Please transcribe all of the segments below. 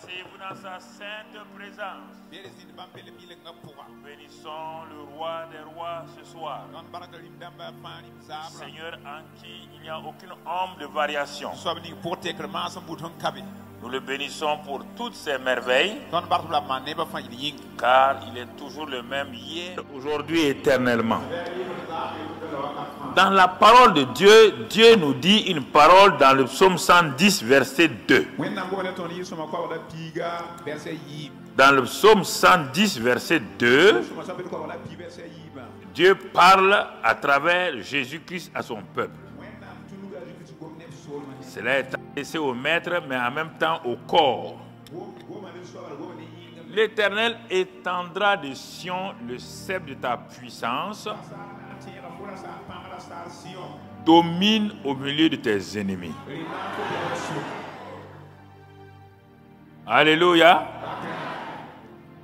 Placez-vous dans sa sainte présence. Bénissons le roi des rois ce soir. Seigneur en qui il n'y a aucune ombre de variation. Nous le bénissons pour toutes ses merveilles, car il est toujours le même hier, aujourd'hui et éternellement. Dans la parole de Dieu, Dieu nous dit une parole dans le psaume 110, verset 2. Dans le psaume 110, verset 2, Dieu parle à travers Jésus-Christ à son peuple. Cela est adressé au maître, mais en même temps au corps. L'Éternel étendra de Sion le sceptre de ta puissance, domine au milieu de tes ennemis. Alléluia.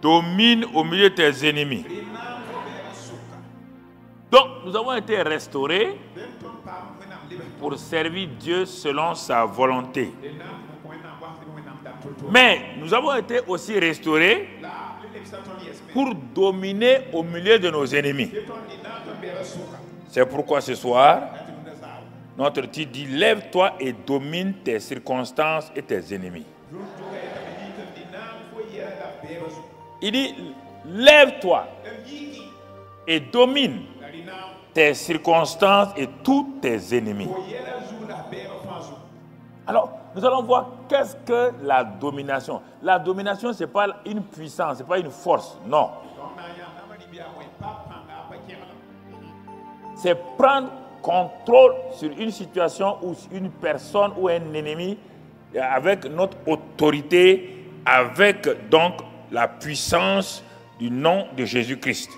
Domine au milieu de tes ennemis. Donc, nous avons été restaurés pour servir Dieu selon sa volonté. Mais nous avons été aussi restaurés pour dominer au milieu de nos ennemis. C'est pourquoi ce soir, notre titre dit « Lève-toi et domine tes circonstances et tes ennemis ». Il dit « Lève-toi et domine tes circonstances et tous tes ennemis ». Alors, nous allons voir qu'est-ce que la domination. La domination, ce n'est pas une puissance, ce n'est pas une force, non. C'est prendre contrôle sur une situation ou sur une personne ou un ennemi avec notre autorité, avec donc la puissance du nom de Jésus-Christ.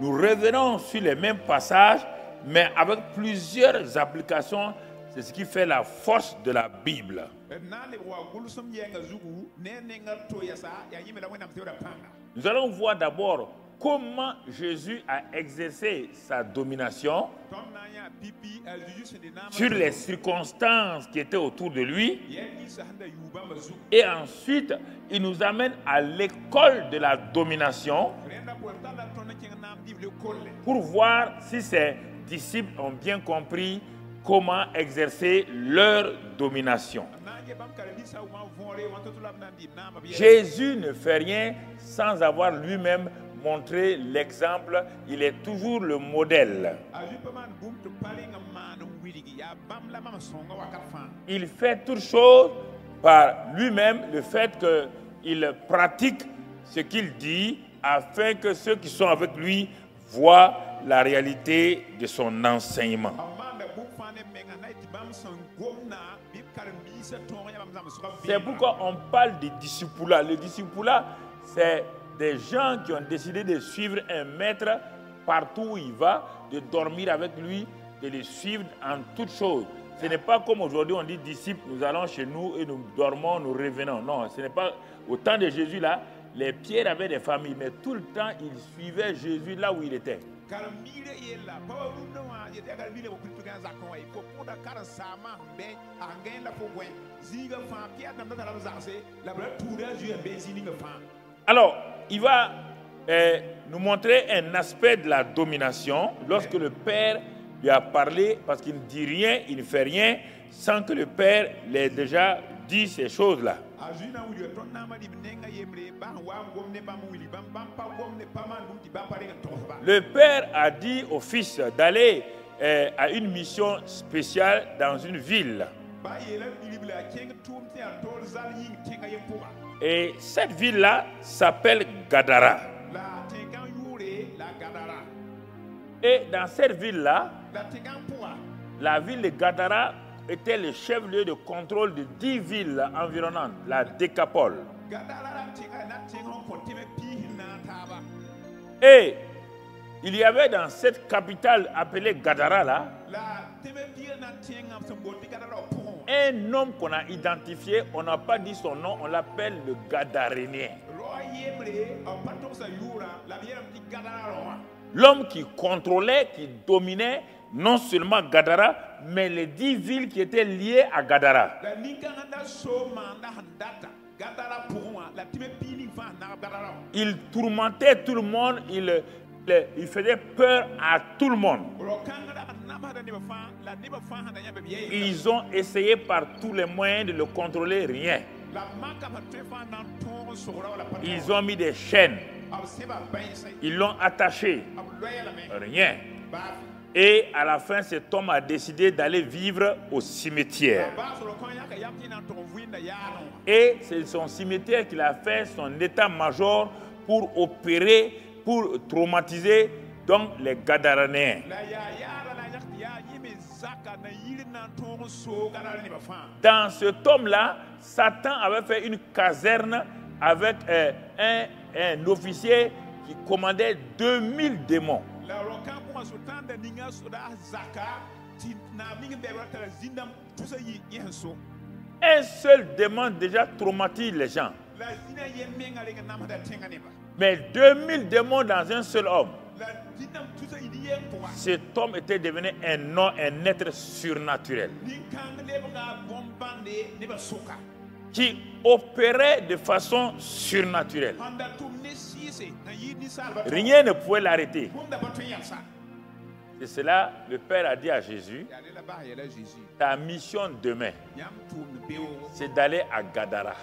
Nous revenons sur les mêmes passages, mais avec plusieurs applications. C'est ce qui fait la force de la Bible. Nous allons voir d'abord comment Jésus a exercé sa domination sur les circonstances qui étaient autour de lui. Et ensuite, il nous amène à l'école de la domination pour voir si ses disciples ont bien compris comment exercer leur domination. Jésus ne fait rien sans avoir lui-même montré l'exemple. Il est toujours le modèle. Il fait toutes choses par lui-même, le fait qu'il pratique ce qu'il dit afin que ceux qui sont avec lui voient la réalité de son enseignement. C'est pourquoi on parle de discipula. Le discipula, c'est des gens qui ont décidé de suivre un maître partout où il va, de dormir avec lui, de le suivre en toutes choses. Ce n'est pas comme aujourd'hui on dit disciples, nous allons chez nous et nous dormons, nous revenons. Non, ce n'est pas au temps de Jésus là. Les Pierres avaient des familles, mais tout le temps ils suivaient Jésus là où il était. Alors, il va nous montrer un aspect de la domination lorsque le Père lui a parlé, parce qu'il ne dit rien, il ne fait rien, sans que le Père l'ait déjà dit ces choses-là. Le Père a dit au Fils d'aller à une mission spéciale dans une ville. Et cette ville-là s'appelle Gadara. Et dans cette ville-là, la ville de Gadara était le chef-lieu de contrôle de 10 villes environnantes, la Décapole. Et il y avait dans cette capitale appelée Gadara là, un homme qu'on a identifié, on n'a pas dit son nom, on l'appelle le Gadarénien. L'homme qui contrôlait, qui dominait non seulement Gadara, mais les 10 villes qui étaient liées à Gadara. Il tourmentait tout le monde, il faisait peur à tout le monde. Ils ont essayé par tous les moyens de le contrôler, rien. Ils ont mis des chaînes. Ils l'ont attaché, rien. Et à la fin, cet homme a décidé d'aller vivre au cimetière. Et c'est son cimetière qu'il a fait son état-major pour opérer, pour traumatiser donc les Gadaréens. Dans cet homme-là, Satan avait fait une caserne avec un officier qui commandait 2000 démons. Un seul démon déjà traumatise les gens. Mais 2000 démons dans un seul homme. Cet homme était devenu un être surnaturel qui opérait de façon surnaturelle. Rien ne pouvait l'arrêter. Et cela, le Père a dit à Jésus, ta mission demain, c'est d'aller à Gadara.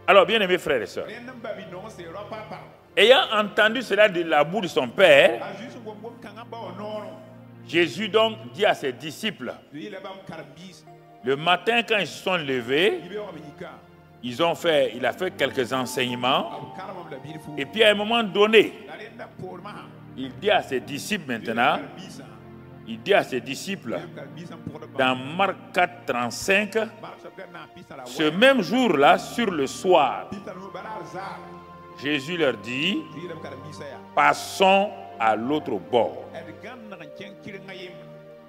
Alors, bien aimés frères et sœurs, ayant entendu cela de la bouche de son Père, Jésus donc dit à ses disciples, le matin quand ils se sont levés, il a fait quelques enseignements, et puis à un moment donné, il dit à ses disciples maintenant, il dit à ses disciples, dans Marc 4, 35, ce même jour-là, sur le soir, Jésus leur dit, passons à l'autre bord.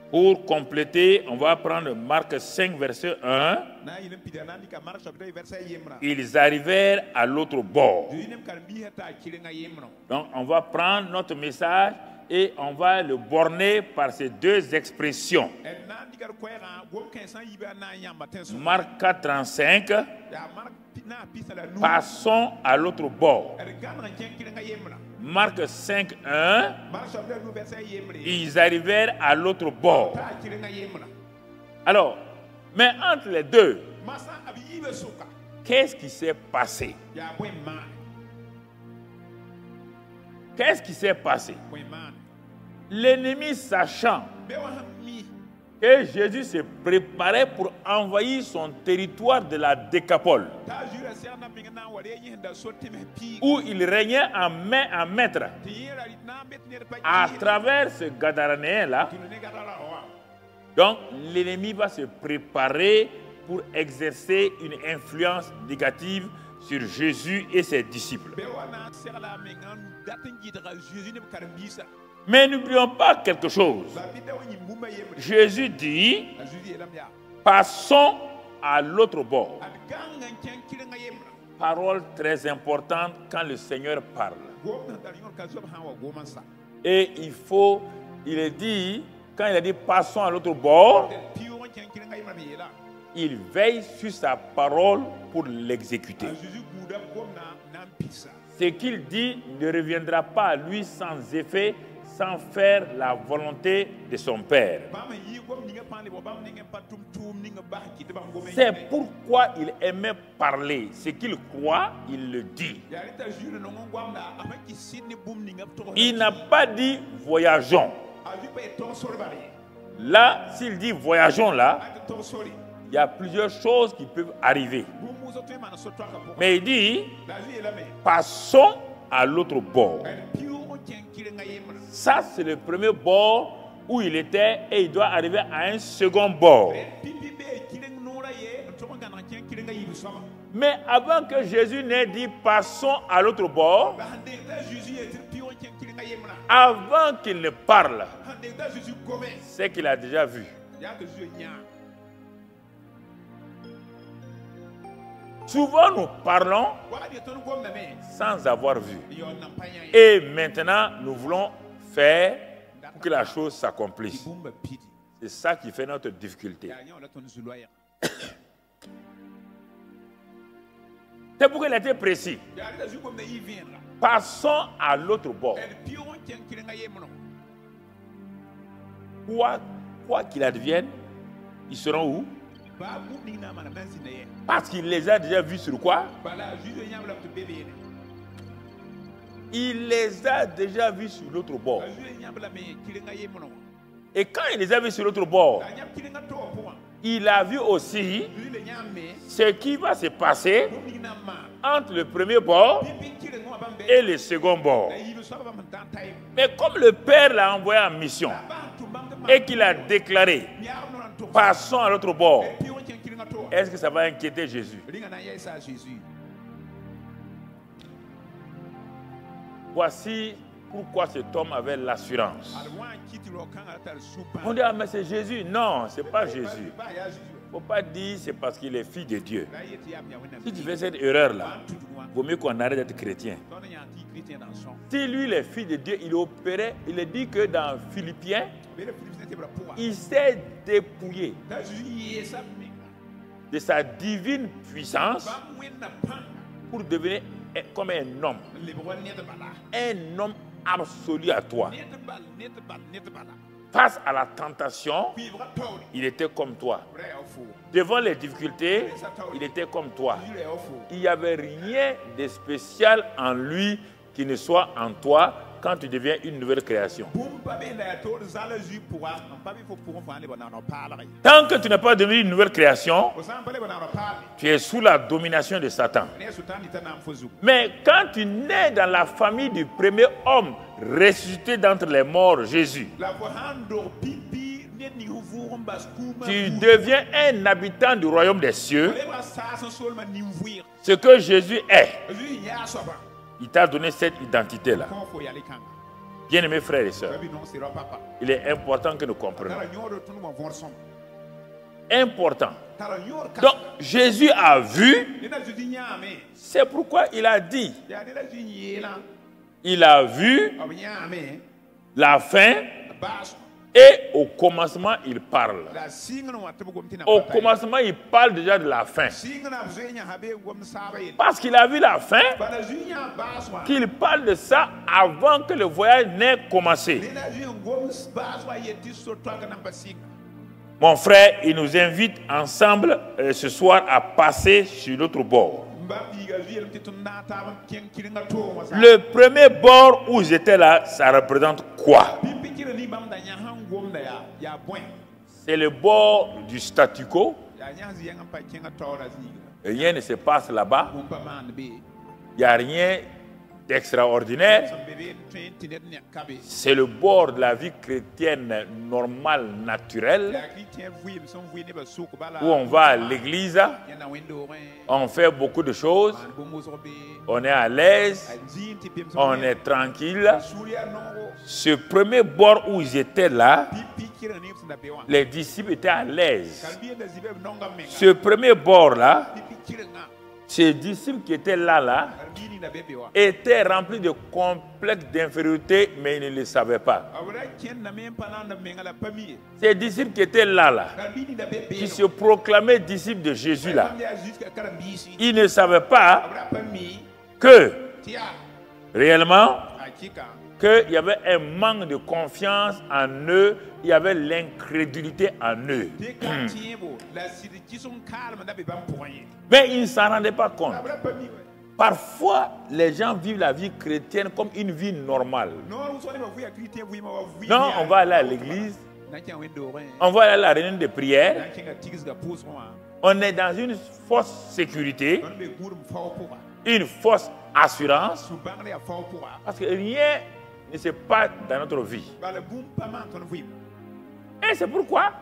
Pour compléter, on va prendre Marc 5, verset 1. Ils arrivèrent à l'autre bord. Donc, on va prendre notre message et on va le borner par ces deux expressions. Marc 4, 35. Passons à l'autre bord. Marc 5, 1. Ils arrivèrent à l'autre bord. Alors, mais entre les deux, qu'est-ce qui s'est passé? Qu'est-ce qui s'est passé? L'ennemi, sachant que Jésus se préparait pour envahir son territoire de la Décapole, où il régnait en maître, à travers ce Gadaréen-là. Donc, l'ennemi va se préparer pour exercer une influence négative sur Jésus et ses disciples. Mais n'oublions pas quelque chose. Jésus dit, passons à l'autre bord. Parole très importante quand le Seigneur parle. Et il est dit, quand il a dit passons à l'autre bord, il veille sur sa parole pour l'exécuter. Ce qu'il dit ne reviendra pas à lui sans effet, sans faire la volonté de son Père. C'est pourquoi il aimait parler. Ce qu'il croit, il le dit. Il n'a pas dit voyageons. Là, s'il dit voyageons là, il y a plusieurs choses qui peuvent arriver. Mais il dit, passons à l'autre bord. Ça, c'est le premier bord où il était et il doit arriver à un second bord. Mais avant que Jésus n'ait dit passons à l'autre bord, avant qu'il ne parle, c'est qu'il a déjà vu. Souvent nous parlons sans avoir vu. Et maintenant nous voulons faire pour que la chose s'accomplisse. C'est ça qui fait notre difficulté. C'est pourquoi il a été précis. Passons à l'autre bord. Quoi qu'il advienne, ils seront où? Parce qu'il les a déjà vus sur quoi? Il les a déjà vus sur l'autre bord. Et quand il les a vus sur l'autre bord, il a vu aussi ce qui va se passer entre le premier bord et le second bord. Mais comme le Père l'a envoyé en mission et qu'il a déclaré, passons à l'autre bord, est-ce que ça va inquiéter Jésus? Voici pourquoi cet homme avait l'assurance. On dit, ah, mais c'est Jésus. Non, ce n'est pas Jésus. Il ne faut pas dire c'est parce qu'il est fils de Dieu. Si tu fais cette erreur-là, il vaut mieux qu'on arrête d'être chrétien. Si lui, il est fils de Dieu, il opérait, il a dit que dans Philippiens, il s'est dépouillé de sa divine puissance pour devenir comme un homme. Un homme absolu à toi. Face à la tentation, il était comme toi. Devant les difficultés, il était comme toi. Il n'y avait rien de spécial en lui qui ne soit en toi quand tu deviens une nouvelle création. Tant que tu n'es pas devenu une nouvelle création, tu es sous la domination de Satan. Mais quand tu nais dans la famille du premier homme ressuscité d'entre les morts, Jésus, tu deviens un habitant du royaume des cieux. Ce que Jésus est, il t'a donné cette identité-là. Bien-aimés frères et sœurs, il est important que nous comprenions. Important. Donc, Jésus a vu, c'est pourquoi il a dit, il a vu la fin et au commencement, il parle. Au commencement, il parle déjà de la fin. Parce qu'il a vu la fin, qu'il parle de ça avant que le voyage n'ait commencé. Mon frère, il nous invite ensemble ce soir à passer sur l'autre bord. Le premier bord où j'étais là, ça représente quoi? C'est le bord du statu quo. Rien ne se passe là-bas. Il n'y a rien d'extraordinaire. C'est le bord de la vie chrétienne normale, naturelle, où on va à l'église, on fait beaucoup de choses, on est à l'aise, on est tranquille. Ce premier bord où ils étaient là, les disciples étaient à l'aise. Ce premier bord-là, ces disciples qui étaient là, étaient remplis de complexes d'infériorité, mais ils ne le savaient pas. Ces disciples qui étaient là, qui se proclamaient disciples de Jésus là, ils ne savaient pas que réellement qu'il y avait un manque de confiance en eux, il y avait l'incrédulité en eux. Mais ils ne s'en rendaient pas compte. Parfois, les gens vivent la vie chrétienne comme une vie normale. Non, on va aller à l'église, on va aller à la réunion de prière, on est dans une fausse sécurité, une fausse assurance, parce que rien ne se passe dans notre vie. Et c'est pourquoi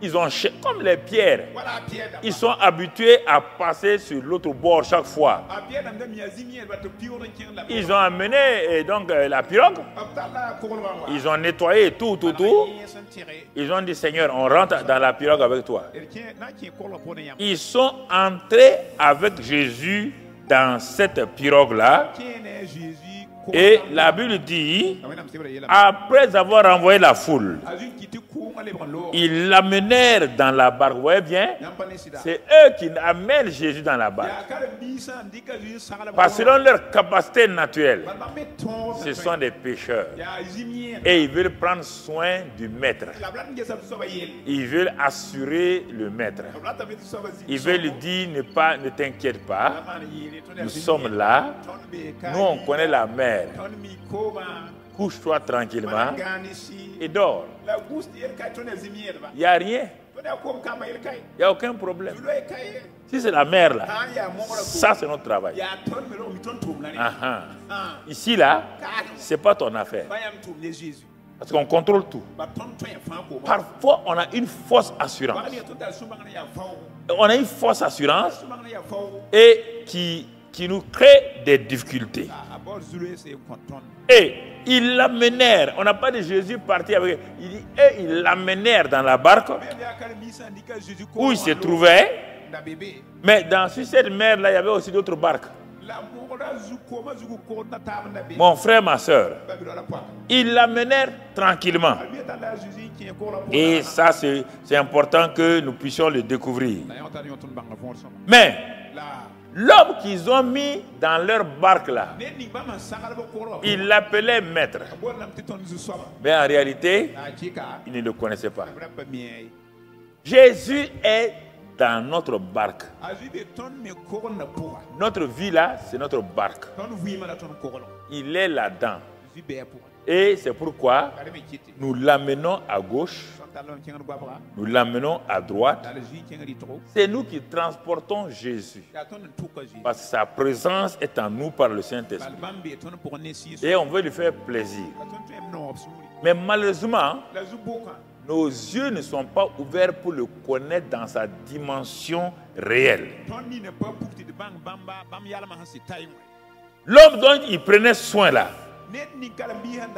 ils ont, comme les pierres, ils sont habitués à passer sur l'autre bord chaque fois. Ils ont amené donc la pirogue, ils ont nettoyé tout. Ils ont dit, Seigneur, on rentre dans la pirogue avec toi. Ils sont entrés avec Jésus dans cette pirogue-là. Et la Bible dit, après avoir renvoyé la foule, ils l'amenèrent dans la barque. Vous voyez bien, c'est eux qui amènent Jésus dans la barque. Parce que selon leur capacité naturelle, ce sont des pécheurs. Et ils veulent prendre soin du maître. Ils veulent assurer le maître. Ils veulent lui dire, ne t'inquiète pas, nous sommes là, nous on connaît la mer. Couche-toi tranquillement et dors. Il n'y a rien. Il n'y a aucun problème. Si c'est la mer là, ça c'est notre travail. Ici là, ce n'est pas ton affaire. Parce qu'on contrôle tout. Parfois, on a une fausse assurance. On a une fausse assurance et qui nous crée des difficultés. Et ils l'amenèrent. On n'a pas de Jésus parti avec. Il dit, et ils l'amenèrent dans la barque où il se trouvait. Mais dans cette mer-là, il y avait aussi d'autres barques. Mon frère, ma soeur, ils l'amenèrent tranquillement. Et ça, c'est important que nous puissions le découvrir. Mais l'homme qu'ils ont mis dans leur barque là, ils l'appelaient maître. Mais en réalité, ils ne le connaissaient pas. Jésus est dans notre barque. Notre vie là, c'est notre barque. Il est là-dedans. Et c'est pourquoi nous l'amenons à gauche, nous l'amenons à droite. C'est nous qui transportons Jésus. Parce que sa présence est en nous par le Saint-Esprit. Et on veut lui faire plaisir. Mais malheureusement, nos yeux ne sont pas ouverts pour le connaître dans sa dimension réelle. L'homme dont il prenait soin là,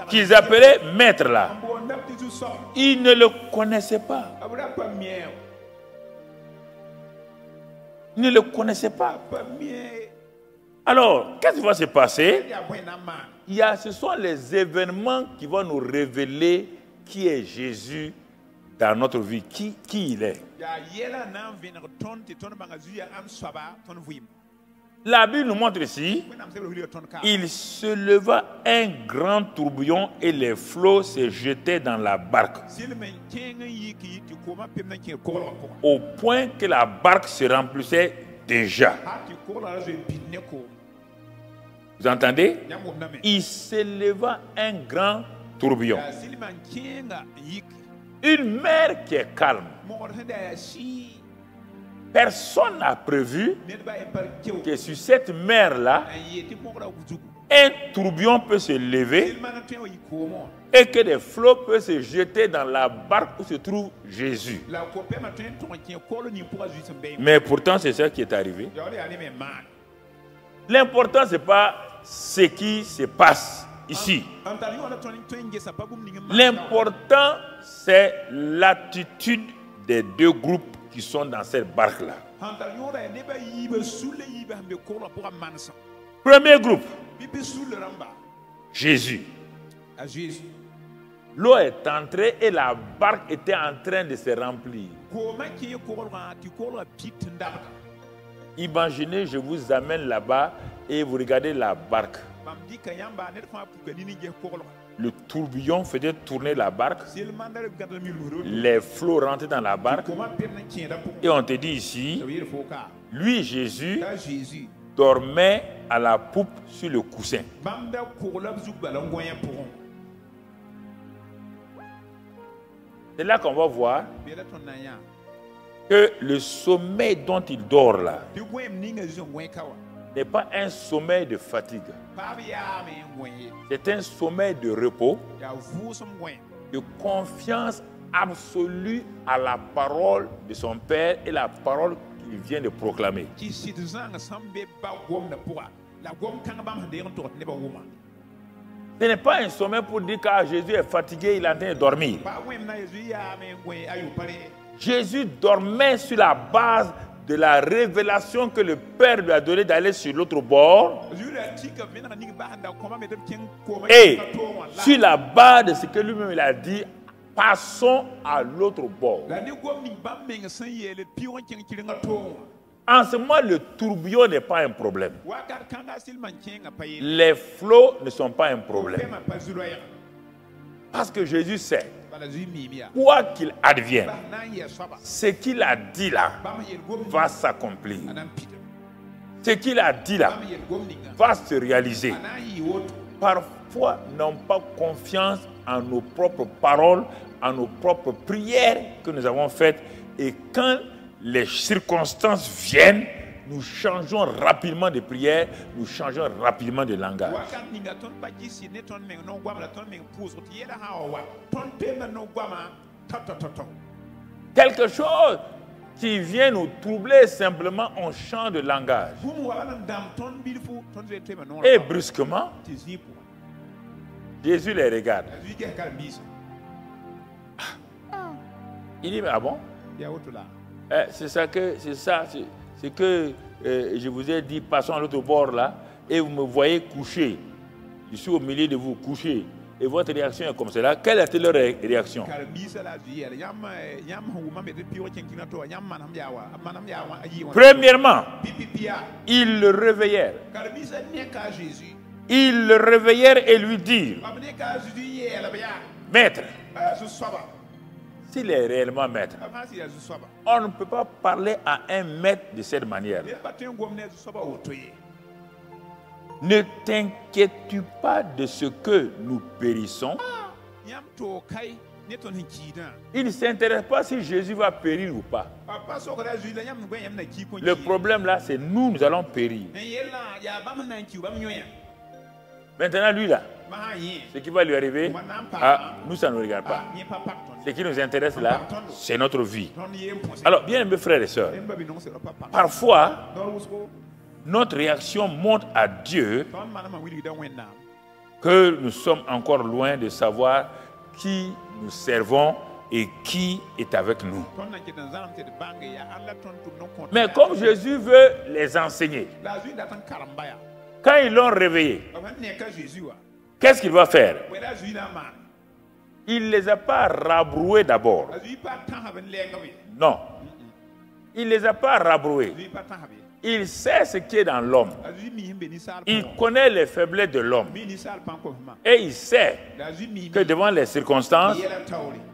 qu'ils appelaient maître là, ils ne le connaissaient pas. Ils ne le connaissaient pas. Alors, qu'est-ce qui va se passer? Ce sont les événements qui vont nous révéler qui est Jésus dans notre vie, qui il est. La Bible nous montre ici, il se leva un grand tourbillon et les flots se jetaient dans la barque, au point que la barque se remplissait déjà. Vous entendez? Il se leva un grand tourbillon. Une mer qui est calme. Personne n'a prévu que sur cette mer-là, un tourbillon peut se lever et que des flots peuvent se jeter dans la barque où se trouve Jésus. Mais pourtant, c'est ça qui est arrivé. L'important, ce n'est pas ce qui se passe ici. L'important, c'est l'attitude des deux groupes qui sont dans cette barque-là. Premier groupe, Jésus. L'eau est entrée et la barque était en train de se remplir. Imaginez, je vous amène là-bas et vous regardez la barque. Le tourbillon faisait tourner la barque. Les flots rentraient dans la barque. Et on te dit ici, lui, Jésus, dormait à la poupe sur le coussin. C'est là qu'on va voir que le sommeil dont il dort là n'est pas un sommeil de fatigue. C'est un sommeil de repos, de confiance absolue à la parole de son Père et la parole qu'il vient de proclamer. Ce n'est pas un sommeil pour dire que Jésus est fatigué, il est en train de dormir. Jésus dormait sur la base de la révélation que le Père lui a donnée d'aller sur l'autre bord. Et sur la base de ce que lui-même il a dit, passons à l'autre bord. En ce moment, le tourbillon n'est pas un problème. Les flots ne sont pas un problème. Parce que Jésus sait, quoi qu'il advienne, ce qu'il a dit là va s'accomplir. Ce qu'il a dit là va se réaliser. Parfois, nous n'avons pas confiance en nos propres paroles, en nos propres prières que nous avons faites. Et quand les circonstances viennent, nous changeons rapidement de prière, nous changeons rapidement de langage. Quelque chose qui vient nous troubler, simplement on change de langage. Et brusquement, Jésus les regarde. Il dit, mais ah bon? C'est ça que je vous ai dit, passons à l'autre bord là, et vous me voyez coucher. Je suis au milieu de vous, coucher. Et votre réaction est comme cela. Quelle était leur réaction? Premièrement, ils le réveillèrent. Ils le réveillèrent et lui dirent, Maître, s'il est réellement maître, on ne peut pas parler à un maître de cette manière. Ne t'inquiètes-tu pas de ce que nous périssons? Il ne s'intéresse pas si Jésus va périr ou pas. Le problème là, c'est nous allons périr. Maintenant, lui là, ce qui va lui arriver, nous, ça ne nous regarde pas. Ce qui nous intéresse là, c'est notre vie. Alors, bien aimés frères et sœurs, parfois, notre réaction montre à Dieu que nous sommes encore loin de savoir qui nous servons et qui est avec nous. Mais comme Jésus veut les enseigner, quand ils l'ont réveillé, qu'est-ce qu'il va faire? Il ne les a pas rabroués d'abord. Non. Il ne les a pas rabroués. Il sait ce qui est dans l'homme. Il connaît les faiblesses de l'homme. Et il sait que devant les circonstances,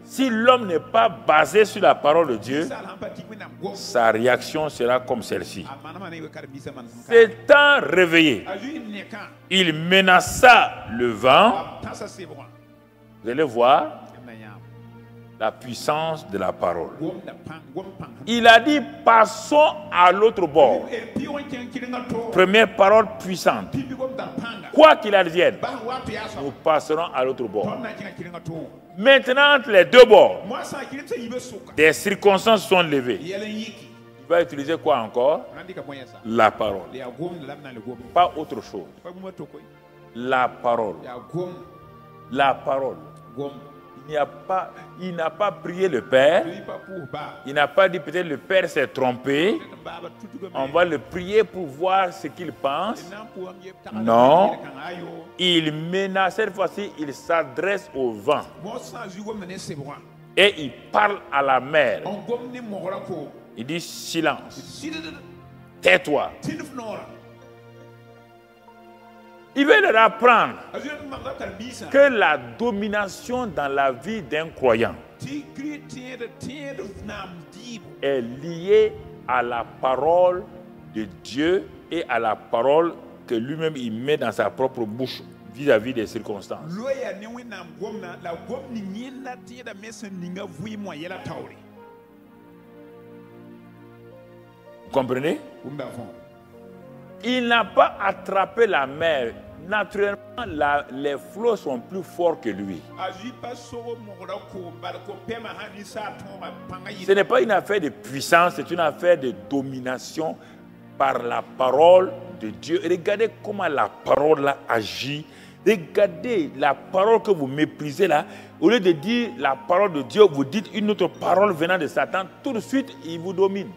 si l'homme n'est pas basé sur la parole de Dieu, sa réaction sera comme celle-ci. S'étant réveillé, il menaça le vent. Vous allez voir la puissance de la parole. Il a dit, passons à l'autre bord. Première parole puissante. Quoi qu'il advienne, nous passerons à l'autre bord. Maintenant, entre les deux bords, des circonstances sont levées. Il va utiliser quoi encore? La parole. Pas autre chose. La parole. La parole. Il n'a pas prié le Père. Il n'a pas dit peut-être le Père s'est trompé. On va le prier pour voir ce qu'il pense. Non. Il menace, cette fois-ci, il s'adresse au vent. Et il parle à la mer. Il dit silence. Tais-toi. Il veut leur apprendre que la domination dans la vie d'un croyant est liée à la parole de Dieu et à la parole que lui-même il met dans sa propre bouche vis-à-vis des circonstances. Vous comprenez? Il n'a pas attrapé la mer. Naturellement, les flots sont plus forts que lui. Ce n'est pas une affaire de puissance, c'est une affaire de domination par la parole de Dieu. Regardez comment la parole là agit Regardez la parole que vous méprisez là. Au lieu de dire la parole de Dieu, vous dites une autre parole venant de Satan. Tout de suite, il vous domine.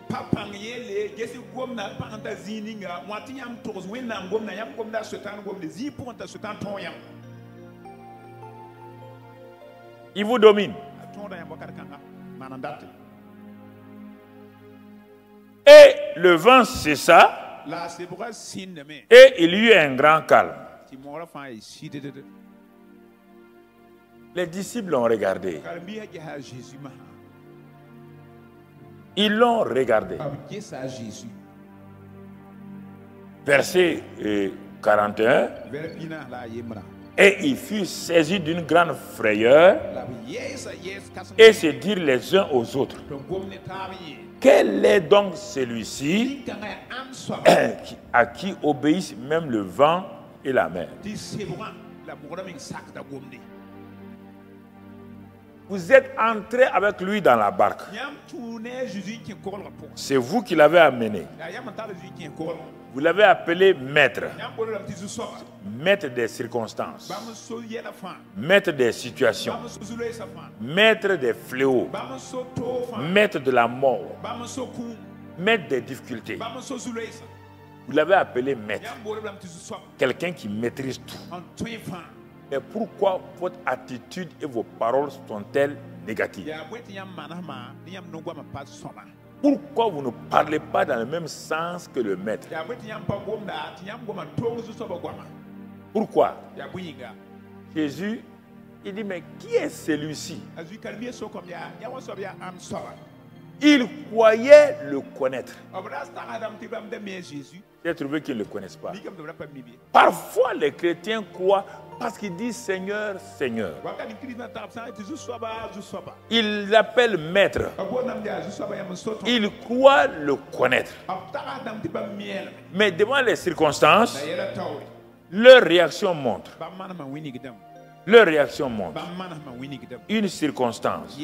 Il vous domine. Et le vent cessa. Et il y eut un grand calme. Les disciples l'ont regardé. Ils l'ont regardé. Verset 41. Et il fut saisi d'une grande frayeur et se dirent les uns aux autres: quel est donc celui-ci à qui obéissent même le vent et la mer? Vous êtes entré avec lui dans la barque. C'est vous qui l'avez amené. Vous l'avez appelé maître. Maître des circonstances. Maître des situations. Maître des fléaux. Maître de la mort. Maître des difficultés. Vous l'avez appelé maître. Quelqu'un qui maîtrise tout. Et pourquoi votre attitude et vos paroles sont-elles négatives? Pourquoi vous ne parlez pas dans le même sens que le maître? Pourquoi? Jésus, il dit, mais qui est celui-ci? Il croyait le connaître. J'ai trouvé qu'ils ne le connaissent pas. Parfois, les chrétiens croient parce qu'ils disent Seigneur, Seigneur. Ils l'appellent maître. Ils croient le connaître. Mais devant les circonstances, leur réaction montre. Leur réaction montre. Une circonstance.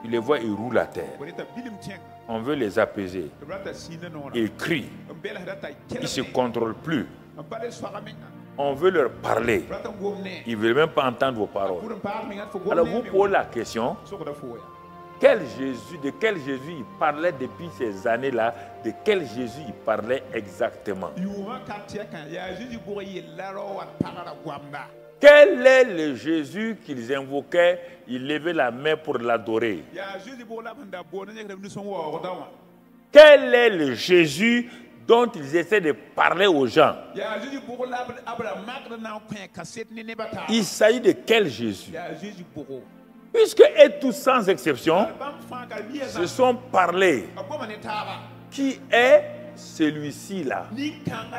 Ils les voient, ils roulent à terre. On veut les apaiser. Ils crient. Ils ne se contrôlent plus. On veut leur parler. Ils ne veulent même pas entendre vos paroles. Alors vous posez la question, de quel Jésus il parlait depuis ces années-là? De quel Jésus il parlait exactement? Quel est le Jésus qu'ils invoquaient? Ils levaient la main pour l'adorer. Quel est le Jésus dont ils essaient de parler aux gens? Il s'agit de quel Jésus? Puisque et tous sans exception se sont parlé. Qui est celui-ci là?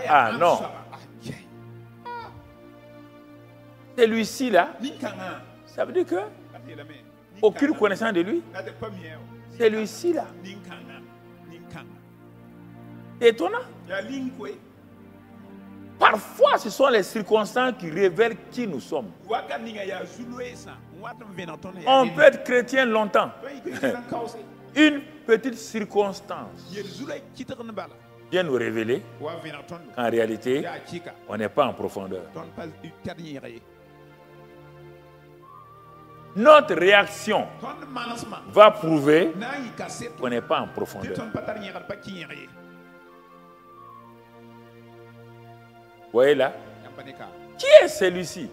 Ah non. Celui-ci là, ça veut dire que aucune connaissance de lui. Celui-ci là. C'est étonnant. Parfois, ce sont les circonstances qui révèlent qui nous sommes. On peut être chrétien longtemps. Une petite circonstance vient nous révéler qu'en réalité, on n'est pas en profondeur. Notre réaction va prouver qu'on n'est pas en profondeur. Vous voyez là? Qui est celui-ci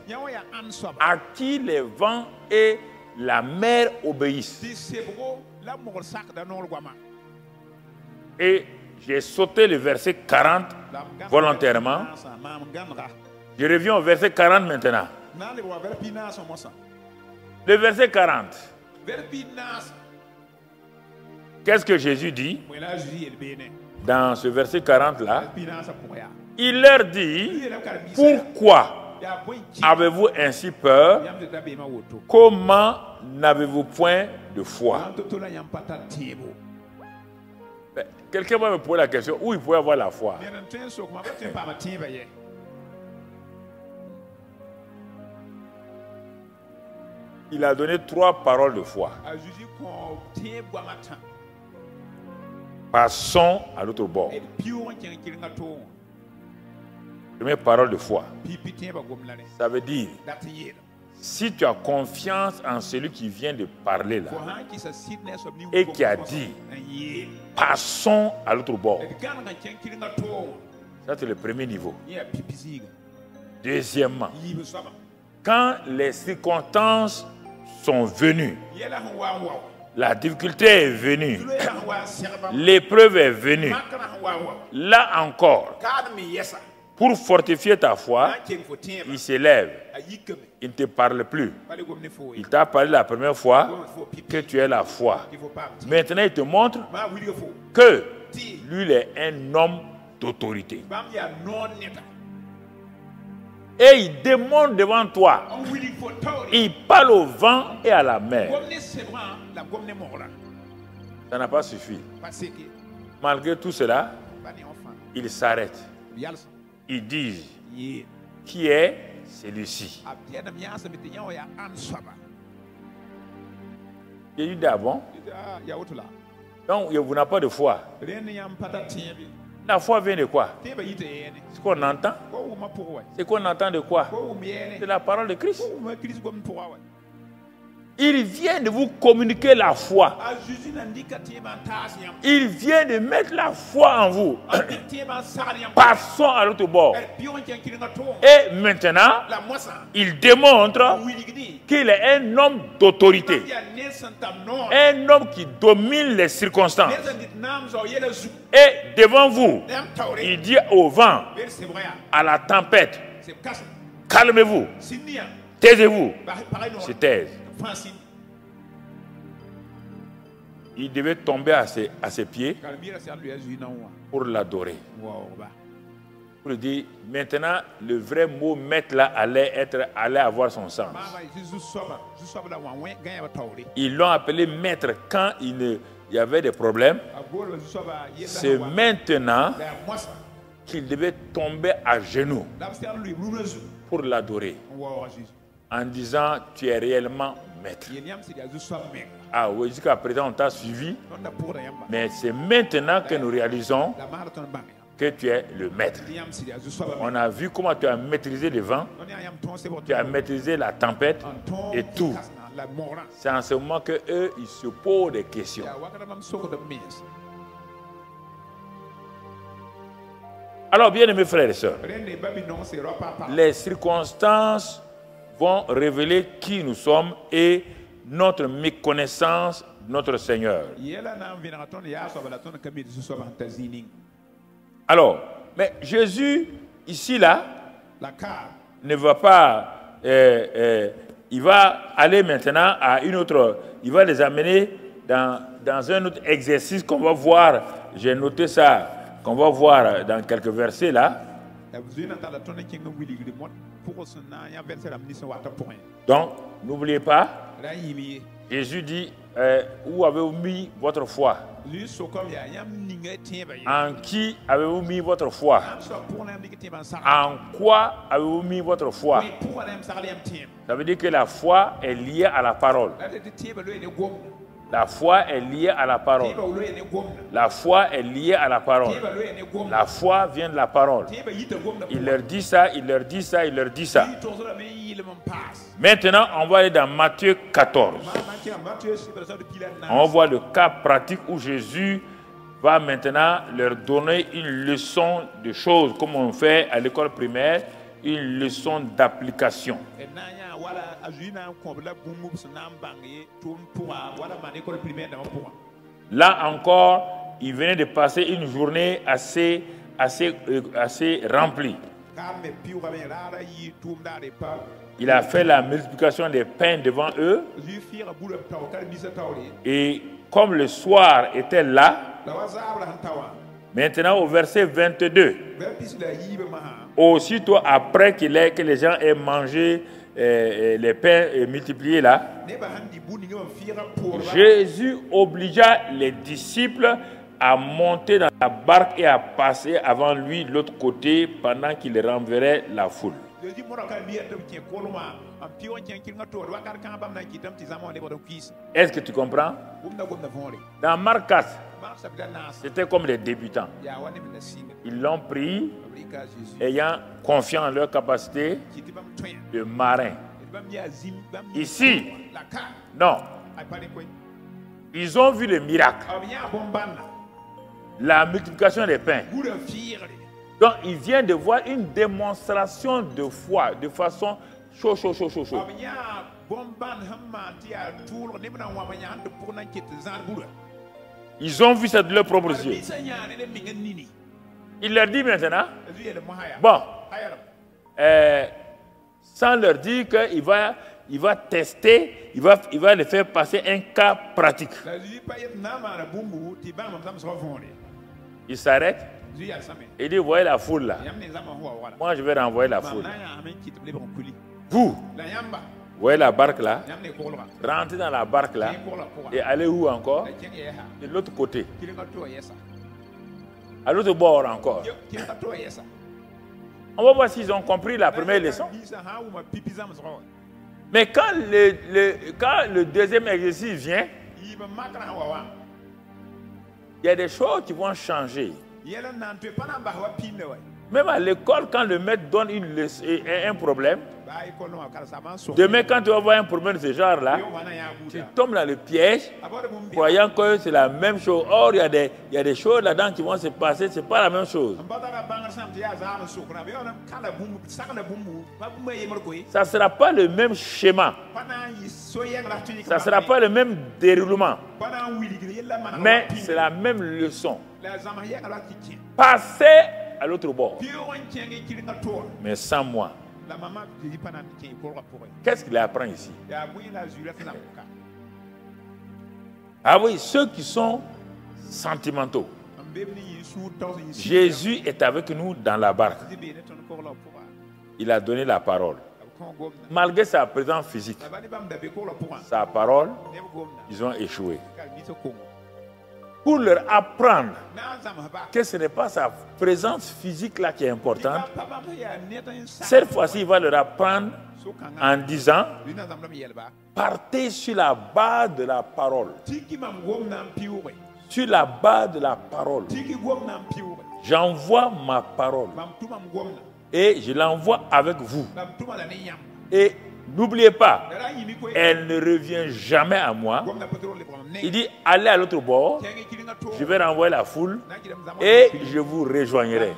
à qui les vents et la mer obéissent? Et j'ai sauté le verset 40 volontairement. Je reviens au verset 40 maintenant. Le verset 40. Qu'est-ce que Jésus dit dans ce verset 40 là? Il leur dit: pourquoi avez-vous ainsi peur? Comment n'avez-vous point de foi? Quelqu'un va me poser la question, où il peut avoir la foi? Il a donné 3 paroles de foi. Passons à l'autre bord. Première parole de foi. Ça veut dire, si tu as confiance en celui qui vient de parler là, et qui a dit, passons à l'autre bord. Ça, c'est le premier niveau. Deuxièmement, quand les circonstances sont venues, la difficulté est venue, l'épreuve est venue, là encore, pour fortifier ta foi, il s'élève. Il ne te parle plus. Il t'a parlé la première fois que tu es la foi. Maintenant, il te montre que lui, il est un homme d'autorité. Et il demande devant toi. Il parle au vent et à la mer. Ça n'a pas suffi. Malgré tout cela, il s'arrête. Ils disent, qui est celui-ci? Jésus dit, ah bon? Donc, vous n'avez pas de foi. La foi vient de quoi? C'est qu'on entend. C'est qu'on entend de quoi? C'est la parole de Christ. Il vient de vous communiquer la foi. Il vient de mettre la foi en vous. Passons à l'autre bord. Et maintenant, il démontre qu'il est un homme d'autorité. Un homme qui domine les circonstances. Et devant vous, il dit au vent, à la tempête, calmez-vous, taisez-vous. Se taise. Il devait tomber à ses pieds pour l'adorer. Pour lui dire, maintenant, le vrai mot maître là allait avoir son sens. Ils l'ont appelé maître quand il y avait des problèmes. C'est maintenant qu'il devait tomber à genoux pour l'adorer. En disant, tu es réellement maître. Ah oui, jusqu'à présent, on t'a suivi. Mais c'est maintenant que nous réalisons que tu es le maître. On a vu comment tu as maîtrisé le vent, tu as maîtrisé la tempête et tout. C'est en ce moment qu'eux, ils se posent des questions. Alors, bien aimés frères et sœurs, les circonstances vont révéler qui nous sommes et notre méconnaissance de notre Seigneur. Alors, mais Jésus, ici, là, ne va pas... il va aller maintenant à une autre... Il va les amener dans un autre exercice qu'on va voir. J'ai noté ça, qu'on va voir dans quelques versets, là. Donc, n'oubliez pas, Jésus dit, où avez-vous mis votre foi? En qui avez-vous mis votre foi? En quoi avez-vous mis votre foi? Ça veut dire que la foi est liée à la parole. La foi est liée à la parole. La foi est liée à la parole. La foi vient de la parole. Il leur dit ça, il leur dit ça, il leur dit ça. Maintenant, on va aller dans Matthieu 14. On voit le cas pratique où Jésus va maintenant leur donner une leçon de choses, comme on fait à l'école primaire, une leçon d'application. Là encore, il venait de passer une journée assez remplie. Il a fait la multiplication des pains devant eux. Et comme le soir était là, maintenant au verset 22, aussitôt après que les gens aient mangé les pains multipliés là, Jésus obligea les disciples à monter dans la barque et à passer avant lui de l'autre côté pendant qu'il renverrait la foule. Est-ce que tu comprends? Dans Marc 4, c'était comme les débutants. Ils l'ont pris, ayant confiance en leur capacité de marin. Ici, non. Ils ont vu le miracle. La multiplication des pains. Donc, ils viennent de voir une démonstration de foi de façon chaud. Ils ont vu ça de leurs propres yeux. Il leur dit maintenant, bon, sans leur dire qu'il va tester, il va les faire passer un cas pratique. Il s'arrête et dit, voyez la foule là. Moi, je vais renvoyer la foule. Vous, voyez la barque là, rentrez dans la barque là et allez où encore? De l'autre côté. À l'autre bord encore. On va voir s'ils ont compris la première leçon. Mais quand le deuxième exercice vient, il y a des choses qui vont changer. Même à l'école, quand le maître donne un problème, demain, quand tu vas voir un problème de ce genre-là, tu tombes dans le piège, croyant que c'est la même chose. Or, il y a des choses là-dedans qui vont se passer, ce n'est pas la même chose. Ça ne sera pas le même schéma. Ça ne sera pas le même déroulement. Mais c'est la même leçon. Passez à l'autre bord. Mais sans moi. Qu'est-ce qu'il apprend ici? Ah oui, ceux qui sont sentimentaux. Jésus est avec nous dans la barque. Il a donné la parole. Malgré sa présence physique, sa parole, ils ont échoué. Pour leur apprendre que ce n'est pas sa présence physique là qui est importante, cette fois-ci, il va leur apprendre en disant, partez sur la base de la parole. Sur la base de la parole. J'envoie ma parole. Et je l'envoie avec vous. Et n'oubliez pas, elle ne revient jamais à moi. Il dit, allez à l'autre bord, je vais renvoyer la foule et je vous rejoindrai.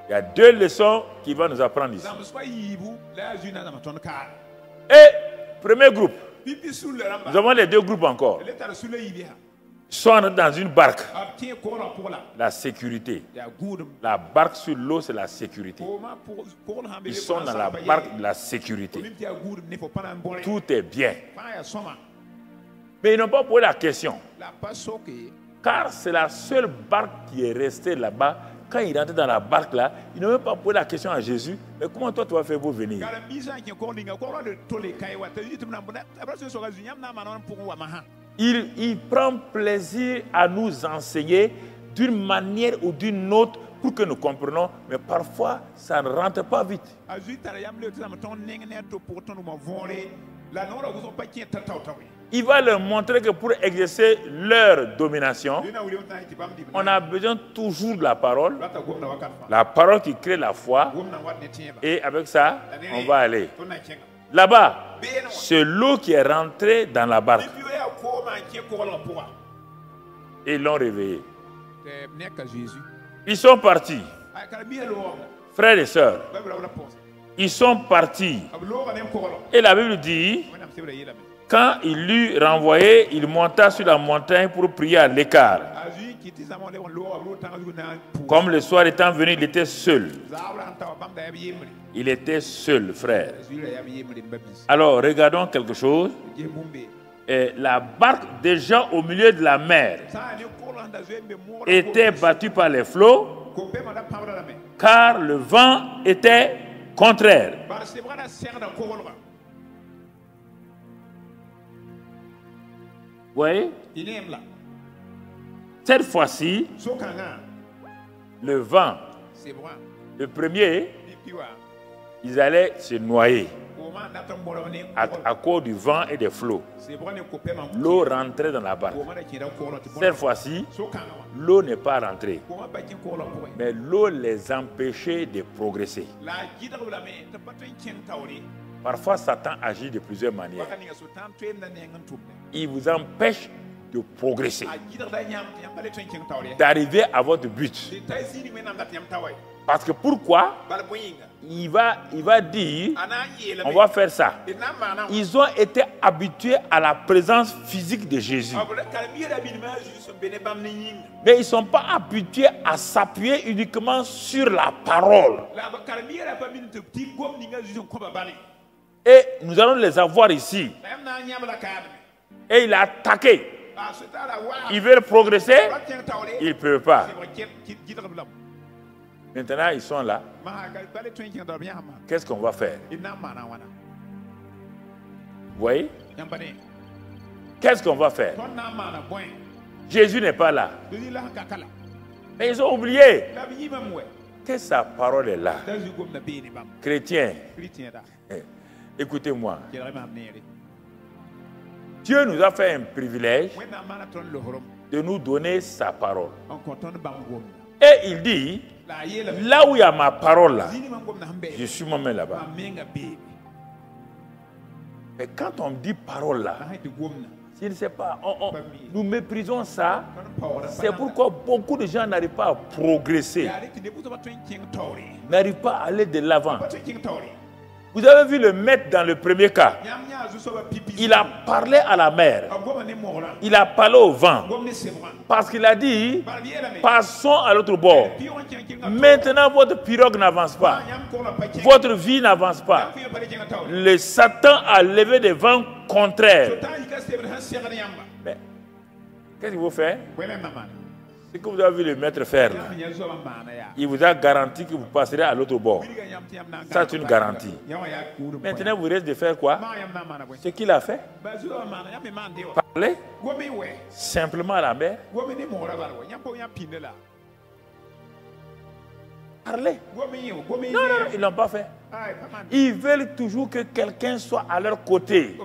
Il y a deux leçons qu'il va nous apprendre ici. Et, premier groupe, nous avons les deux groupes encore. Ils sont dans une barque. La sécurité. La barque sur l'eau, c'est la sécurité. Ils sont dans la barque de la sécurité. Tout est bien. Mais ils n'ont pas posé la question. Car c'est la seule barque qui est restée là-bas. Quand ils rentrent dans la barque là, ils n'ont même pas posé la question à Jésus. Mais comment toi tu vas faire pour venir? Il prend plaisir à nous enseigner d'une manière ou d'une autre pour que nous comprenions, mais parfois ça ne rentre pas vite. Il va leur montrer que pour exercer leur domination, on a besoin toujours de la parole qui crée la foi, et avec ça, on va aller. Là-bas, c'est l'eau qui est rentrée dans la barque. Et ils l'ont réveillé. Ils sont partis. Frères et sœurs, ils sont partis. Et la Bible dit, quand il l'eut renvoyé, il monta sur la montagne pour prier à l'écart. Comme le soir étant venu, il était seul. Il était seul, frère. Alors, regardons quelque chose. Et la barque, déjà au milieu de la mer, était battue par les flots, car le vent était contraire. Vous voyez? Cette fois-ci, le vent Le premier, ils allaient se noyer à cause du vent et des flots. L'eau rentrait dans la barque. Cette fois-ci, l'eau n'est pas rentrée, mais l'eau les empêchait de progresser. Parfois, Satan agit de plusieurs manières. Il vous empêche de progresser, d'arriver à votre but. Parce que pourquoi? Il va dire, on va faire ça. Ils ont été habitués à la présence physique de Jésus. Mais ils ne sont pas habitués à s'appuyer uniquement sur la parole. Et nous allons les avoir ici. Et il a attaqué. Ils veulent progresser, ils ne peuvent pas. Maintenant, ils sont là. Qu'est-ce qu'on va faire? Vous voyez? Qu'est-ce qu'on va faire? Jésus n'est pas là. Mais ils ont oublié que sa parole est là. Chrétiens, écoutez-moi. Dieu nous a fait un privilège de nous donner sa parole. Et il dit, là où il y a ma parole, là, je suis moi-même là-bas. Mais quand on dit parole là, je ne sais pas, nous méprisons ça. C'est pourquoi beaucoup de gens n'arrivent pas à progresser, n'arrivent pas à aller de l'avant. Vous avez vu le maître dans le premier cas. Il a parlé à la mer. Il a parlé au vent. Parce qu'il a dit, passons à l'autre bord. Maintenant, votre pirogue n'avance pas. Votre vie n'avance pas. Le Satan a levé des vents contraires. Mais qu'est-ce qu'il faut faire? Ce que vous avez vu le maître faire, là, il vous a garanti que vous passerez à l'autre bord. Ça, c'est une garantie. Maintenant, vous restez de faire quoi? Ce qu'il a fait. Parler simplement à la mer. Parler. Non, ils ne l'ont pas fait. Ils veulent toujours que quelqu'un soit à leur côté.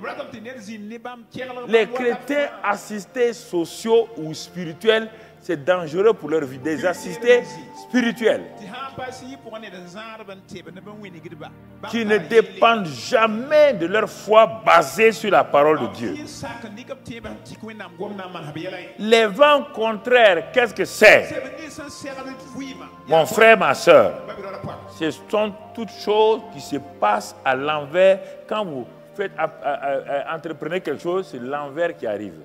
Les chrétiens assistés sociaux ou spirituels, c'est dangereux pour leur vie. Des assistés spirituels qui ne dépendent jamais de leur foi basée sur la parole de Dieu. Les vents contraires, qu'est-ce que c'est? Mon frère, ma soeur, ce sont toutes choses qui se passent à l'envers. Quand vous entreprenez quelque chose, c'est l'envers qui arrive.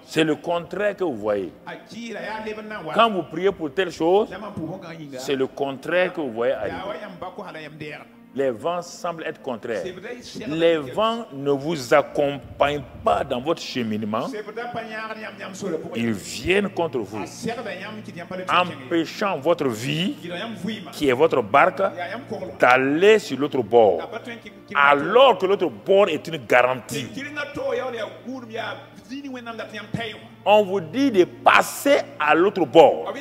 C'est le contraire que vous voyez. Quand vous priez pour telle chose, c'est le contraire que vous voyez arriver. Les vents semblent être contraires. Les vents ne vous accompagnent pas dans votre cheminement. Ils viennent contre vous, empêchant votre vie, qui est votre barque, d'aller sur l'autre bord, alors que l'autre bord est une garantie. On vous dit de passer à l'autre bord.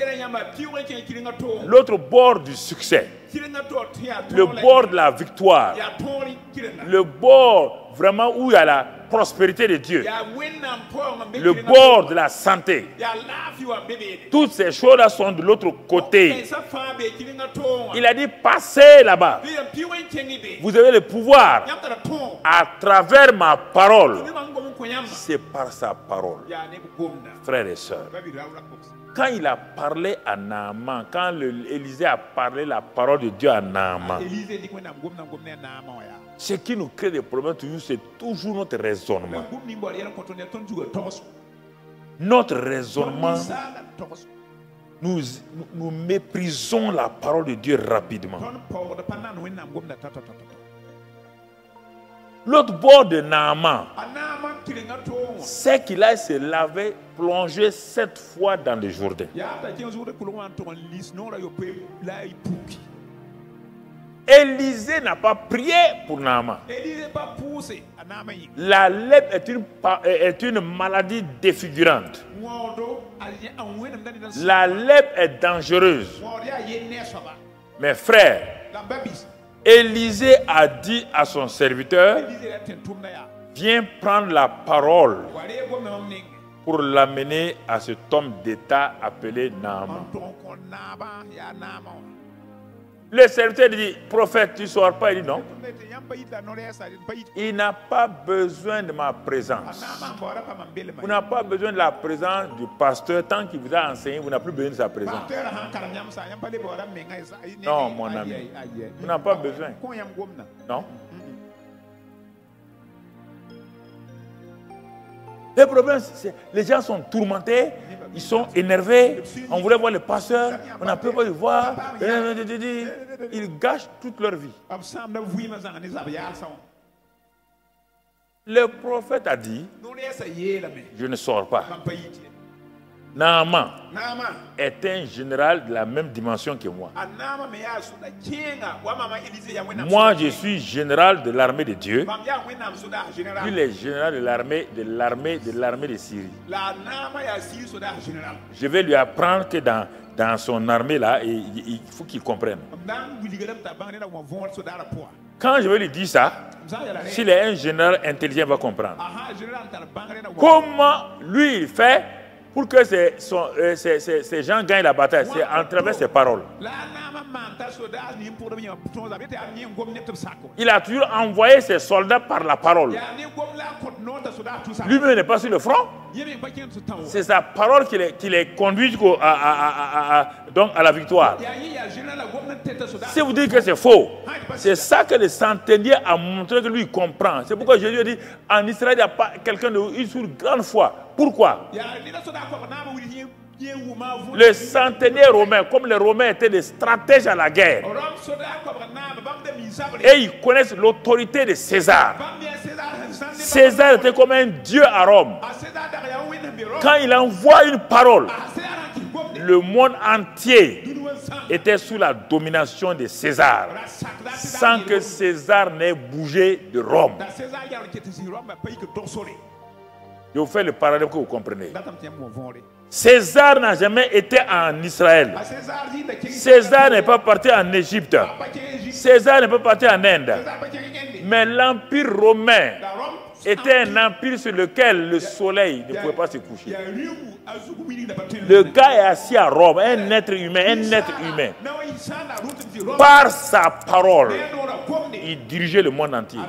L'autre bord du succès. Le bord de la victoire. Le bord vraiment où il y a la prospérité de Dieu. Le bord de la santé. Toutes ces choses-là sont de l'autre côté. Il a dit passez là-bas. Vous avez le pouvoir à travers ma parole. C'est par sa parole. Frères et sœurs, quand il a parlé à Naaman, quand Élisée a parlé la parole de Dieu à Naaman, ce qui nous crée des problèmes toujours, c'est toujours notre raisonnement. Notre raisonnement, nous méprisons la parole de Dieu rapidement. L'autre bord de Naaman, c'est qu'il a se lavé, plongé 7 fois dans le Jourdain. Élisée n'a pas prié pour Naaman. La lèpre est une maladie défigurante. La lèpre est dangereuse. Mes frères, Élisée a dit à son serviteur, viens prendre la parole pour l'amener à cet homme d'État appelé Naaman. Le serviteur dit, prophète, tu ne sors pas. Il dit non. Il n'a pas besoin de ma présence. Vous n'avez pas besoin de la présence du pasteur. Tant qu'il vous a enseigné, vous n'avez plus besoin de sa présence. Non, mon ami. Vous n'avez pas besoin. Non. Le problème, c'est que les gens sont tourmentés, ils sont énervés. On voulait voir le pasteur, on n'a pas pu le voir. Ils gâchent toute leur vie. Le prophète a dit, je ne sors pas. Naaman est un général de la même dimension que moi. Moi, je suis général de l'armée de Dieu. Lui, il est général de l'armée de Syrie. Je vais lui apprendre que dans son armée là, il faut qu'il comprenne. Quand je vais lui dire ça, s'il est un général intelligent, il va comprendre. Comment lui il fait pour que ces gens gagnent la bataille? C'est à travers ses paroles. Il a toujours envoyé ses soldats par la parole. Lui-même n'est pas sur le front. C'est sa parole qui les conduit donc à la victoire. Si vous dites que c'est faux, c'est ça que le centenier a montré que lui comprend. C'est pourquoi Jésus a dit, en Israël, il n'y a pas quelqu'un de grande foi. Pourquoi? Le centenier romain, comme les Romains étaient des stratèges à la guerre, et ils connaissent l'autorité de César. César était comme un dieu à Rome. Quand il envoie une parole, le monde entier était sous la domination de César, sans que César n'ait bougé de Rome. Je vous fais le parallèle que vous comprenez. César n'a jamais été en Israël. César n'est pas parti en Égypte. César n'est pas parti en Inde. Mais l'Empire romain était un empire sur lequel le soleil ne pouvait pas se coucher. Le gars est assis à Rome, un être humain. Par sa parole, il dirigeait le monde entier.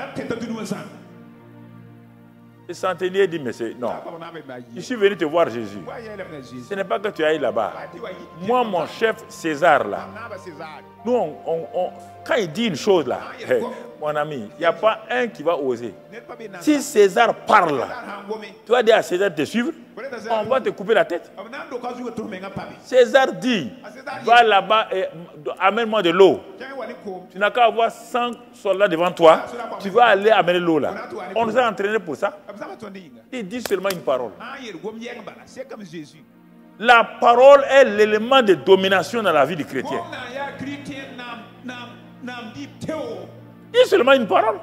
Le centenier dit, mais non, je suis venu te voir Jésus. Ce n'est pas que tu ailles là-bas. Moi, mon chef César, là, nous, quand il dit une chose, là, mon ami, il n'y a pas un qui va oser. Si César parle, tu vas dire à César de te suivre, on va te couper la tête. César dit, va là-bas et amène-moi de l'eau. Tu n'as qu'à avoir 100 soldats devant toi, tu vas aller amener l'eau là. On nous a entraînés pour ça. Il dit seulement une parole. La parole est l'élément de domination dans la vie du chrétien. Il dit seulement une parole.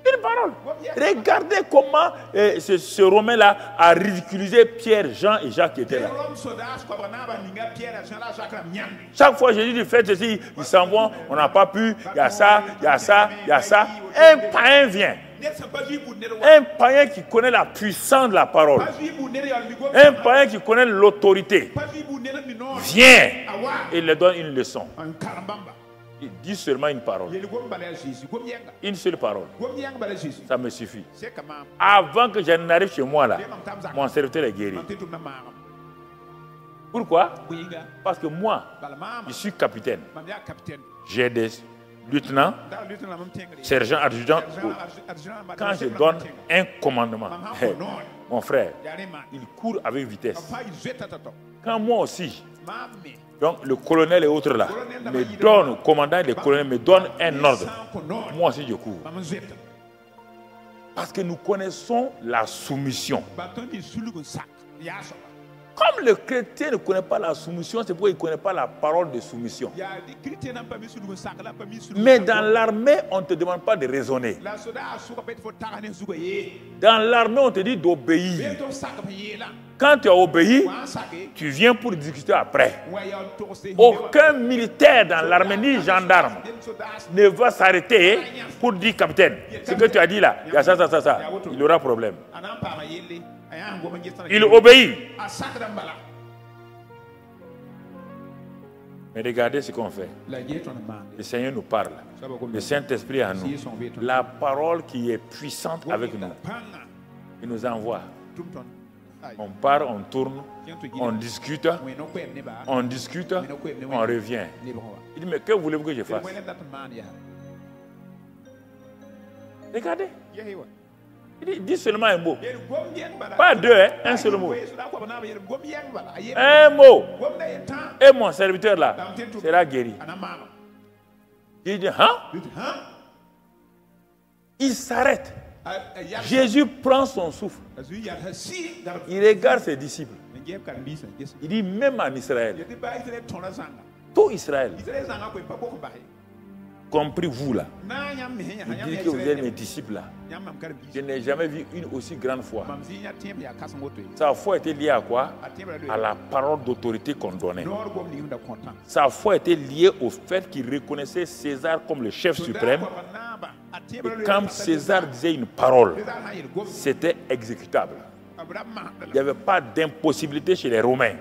Une parole. Regardez comment ce Romain-là a ridiculisé Pierre, Jean et Jacques qui étaient là. Chaque fois Jésus dit faites ceci, ils s'en vont, on n'a pas pu, il y a ça, il y a ça, il y a ça. Un païen vient. Un païen qui connaît la puissance de la parole. Un païen qui connaît l'autorité. Vient et il leur donne une leçon. Il dit seulement une parole. Une seule parole. Ça me suffit. Avant que je n'arrive chez moi là, mon serviteur est guéri. Pourquoi? Parce que moi, je suis capitaine. J'ai des lieutenants, sergents, adjudants. Quand je donne un commandement, mon frère, il court avec vitesse. Quand moi aussi, donc le colonel et autres là, me donne, le commandant et le colonel me donnent un ordre. Moi aussi je cours. Parce que nous connaissons la soumission. Comme le chrétien ne connaît pas la soumission, c'est pourquoi il ne connaît pas la parole de soumission. Mais dans l'armée, on ne te demande pas de raisonner. Dans l'armée, on te dit d'obéir. Quand tu as obéi, tu viens pour discuter après. Aucun militaire dans l'armée, ni gendarme, ne va s'arrêter pour dire capitaine. Ce que tu as dit là, il y a ça. Il aura problème. Il obéit. Mais regardez ce qu'on fait. Le Seigneur nous parle. Le Saint-Esprit à nous. La parole qui est puissante avec nous. Il nous envoie. On part, on tourne, on discute, on revient. Il dit, mais que voulez-vous que je fasse? Regardez. Il dit seulement un mot. Pas deux, hein, un seul mot. Un mot. Et mon serviteur là sera guéri. Il dit, hein? Il s'arrête. Jésus prend son souffle. Il regarde ses disciples. Il dit, même en Israël, tout Israël, compris vous là, vous dites que vous êtes mes disciples là. Je n'ai jamais vu une aussi grande foi. Sa foi était liée à quoi? À la parole d'autorité qu'on donnait. Sa foi était liée au fait qu'il reconnaissait César comme le chef suprême. Et quand César disait une parole, c'était exécutable. Il n'y avait pas d'impossibilité chez les Romains.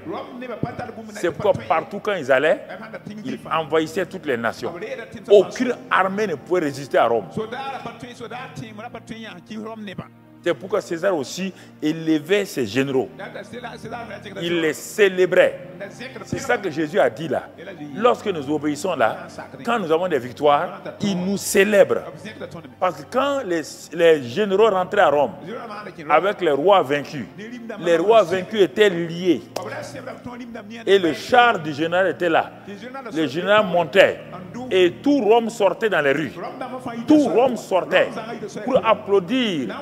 C'est pourquoi partout quand ils allaient, ils envahissaient toutes les nations. Aucune armée ne pouvait résister à Rome. C'est pourquoi César aussi élevait ses généraux. Il les célébrait. C'est ça que Jésus a dit là. Lorsque nous obéissons là, quand nous avons des victoires, il nous célèbre. Parce que quand les généraux rentraient à Rome avec les rois vaincus étaient liés. Et le char du général était là. Le général montait. Et tout Rome sortait dans les rues. Tout Rome sortait pour applaudir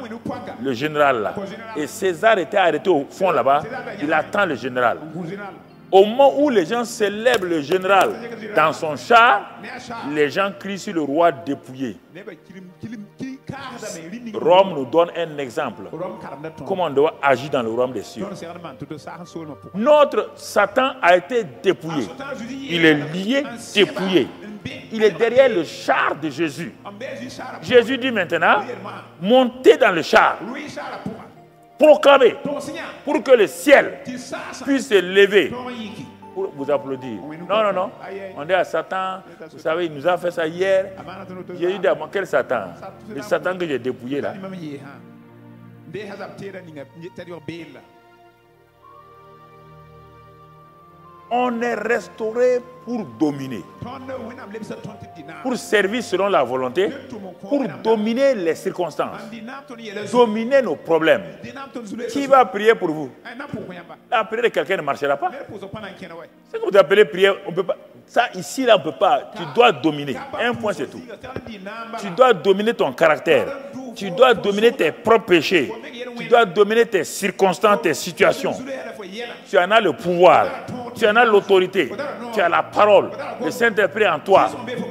le général là. Et César était arrêté au fond là-bas. Il attend le général. Au moment où les gens célèbrent le général dans son char, les gens crient sur le roi dépouillé. Rome nous donne un exemple. Comment on doit agir dans le royaume des cieux. Notre Satan a été dépouillé. Il est lié, dépouillé. Il est derrière le char de Jésus. Jésus dit maintenant, montez dans le char. Proclamez pour que le ciel puisse se lever pour vous applaudir. Non. On dit à Satan, vous savez, il nous a fait ça hier. Jésus dit à moi, quel Satan? Le Satan que j'ai dépouillé là. On est restauré pour dominer, pour servir selon la volonté, pour dominer les circonstances, dominer nos problèmes. Qui va prier pour vous? La prière de quelqu'un ne marchera pas. Ce que vous appelez prière, on peut pas. Ça, ici, là, on ne peut pas. Tu dois dominer. Un point, c'est tout. Tu dois dominer ton caractère. Tu dois dominer tes propres péchés. Tu dois dominer tes circonstances, tes situations. Tu en as le pouvoir. Tu en as l'autorité. Tu as la parole. Le Saint-Esprit en toi.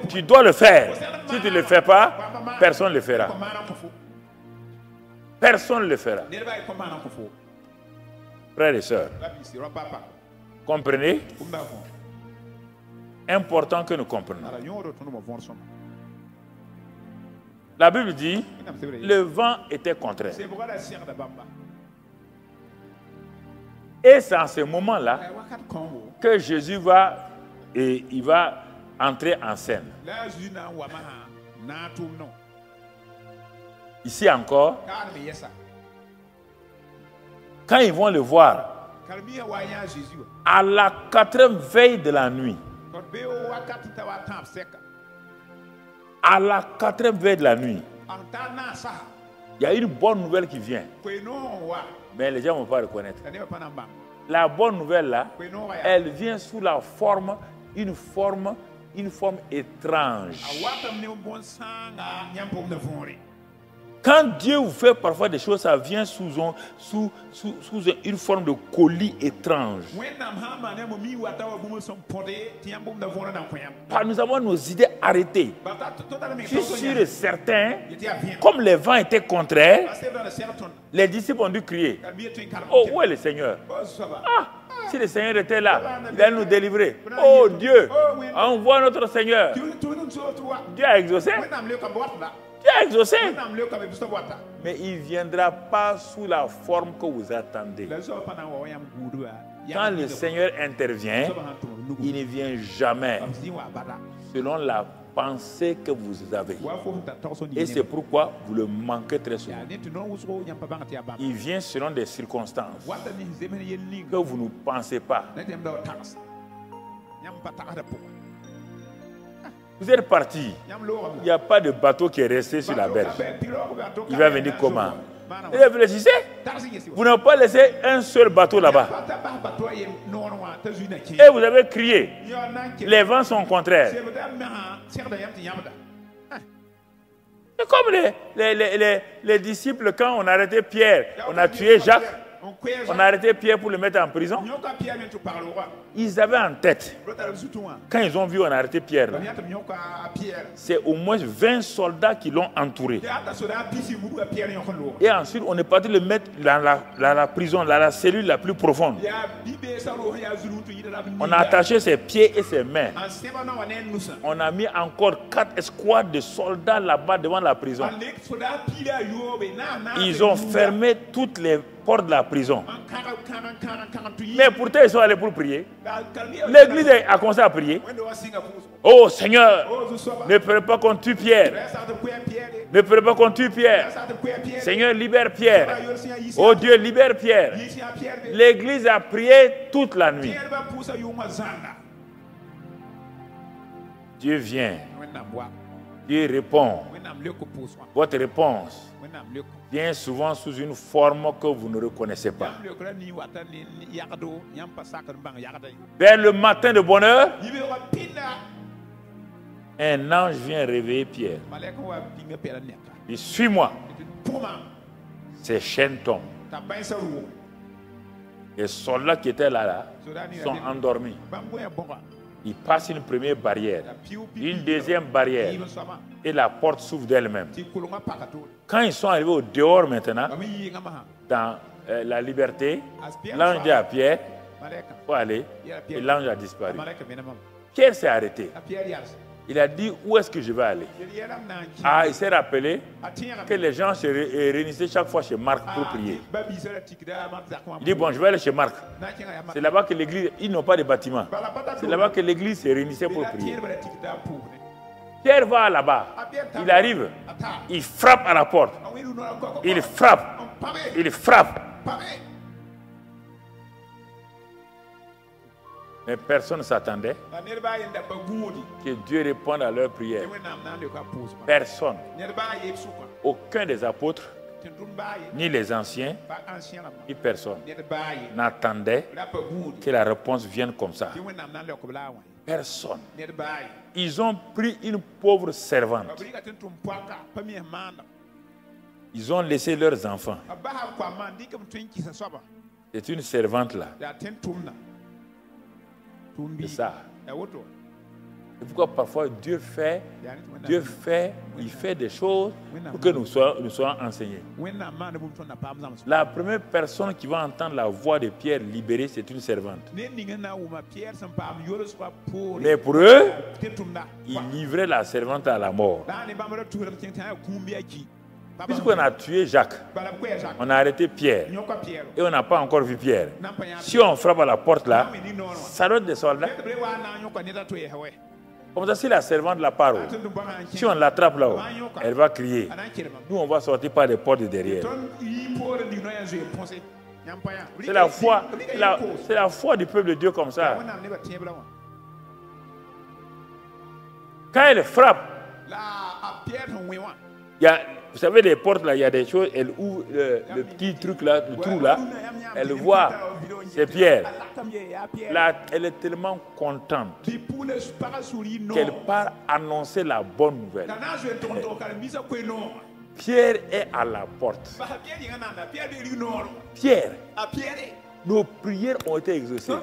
Tu dois le faire. Si tu ne le fais pas, personne ne le fera. Personne ne le fera. Frères et sœurs, comprenez? Important que nous comprenions. La Bible dit, le vent était contraire. Et c'est en ce moment-là que Jésus va entrer en scène. Ici encore, quand ils vont le voir, à la 4e veille de la nuit, à la 4e veille de la nuit, il y a une bonne nouvelle qui vient. Mais les gens ne vont pas reconnaître. La bonne nouvelle là, elle vient sous la forme, une forme étrange. Quand Dieu vous fait parfois des choses, ça vient sous une forme de colis étrange. Nous avons nos idées arrêtées. Je suis sûr et certain, comme les vents étaient contraires, les disciples ont dû crier. Oh, où est le Seigneur? Ah, si le Seigneur était là, il allait nous délivrer. Oh Dieu, envoie notre Seigneur. Dieu a exaucé. Dieu a exaucé. Mais il ne viendra pas sous la forme que vous attendez. Quand le Seigneur intervient, il ne vient jamais selon la pensée que vous avez. Et c'est pourquoi vous le manquez très souvent. Il vient selon des circonstances que vous ne pensez pas. Vous êtes parti. Il n'y a pas de bateau qui est resté sur la berge. Il va venir comment? Et réfléchissez. Vous n'avez pas laissé un seul bateau là-bas. Et vous avez crié. Les vents sont contraires. C'est comme les disciples, quand on a arrêté Pierre, on a tué Jacques. On a arrêté Pierre pour le mettre en prison. Ils avaient en tête, quand ils ont vu on a arrêté Pierre, c'est au moins 20 soldats qui l'ont entouré. Et ensuite, on est parti le mettre dans la prison, dans la cellule la plus profonde. On a attaché ses pieds et ses mains. On a mis encore 4 escouades de soldats là-bas devant la prison. Ils ont fermé toutes les portes de la prison. Mais pourtant, ils sont allés pour prier. L'église a commencé à prier. Oh Seigneur, ne permets pas qu'on tue Pierre. Ne permets pas qu'on tue Pierre. Seigneur, libère Pierre. Oh Dieu, libère Pierre. L'église a prié toute la nuit. Dieu vient. Dieu répond. Votre réponse vient souvent sous une forme que vous ne reconnaissez pas. Vers le matin de bonne heure, un ange vient réveiller Pierre. Il dit, suis-moi. Ses chaînes tombent. Les soldats qui étaient là sont endormis. Il passe une première barrière, une deuxième barrière, et la porte s'ouvre d'elle-même. Quand ils sont arrivés au dehors maintenant, dans la liberté, l'ange dit à Pierre, il faut aller, et l'ange a disparu. Pierre s'est arrêté. Il a dit, où est-ce que je vais aller? Ah, il s'est rappelé que les gens se réunissaient chaque fois chez Marc pour prier. Il dit, bon, je vais aller chez Marc. C'est là-bas que l'église, ils n'ont pas de bâtiment. C'est là-bas que l'église se réunissait pour prier. Pierre va là-bas. Il arrive. Il frappe à la porte. Il frappe. Il frappe. Mais personne ne s'attendait que Dieu réponde à leur prière. Personne. Aucun des apôtres, ni les anciens, ni personne n'attendait que la réponse vienne comme ça. Personne. Ils ont pris une pauvre servante. Ils ont laissé leurs enfants. C'est une servante là. C'est ça. C'est pourquoi parfois Dieu fait des choses pour que nous soyons enseignés. La première personne qui va entendre la voix de Pierre libérée, c'est une servante. Mais pour eux, ils livraient la servante à la mort. Puisqu'on a tué Jacques, on a arrêté Pierre et on n'a pas encore vu Pierre. Si on frappe à la porte là, ça doit être des soldats. Comme ça, si la servante la part, si on l'attrape là-haut, elle va crier. Nous, on va sortir par les portes de derrière. C'est la foi du peuple de Dieu comme ça. Quand elle frappe, vous savez, les portes là, il y a des choses, elle ouvre le petit truc là, le trou là, elle voit, c'est Pierre. Là, elle est tellement contente qu'elle part annoncer la bonne nouvelle. Pierre est à la porte. Pierre, nos prières ont été exaucées.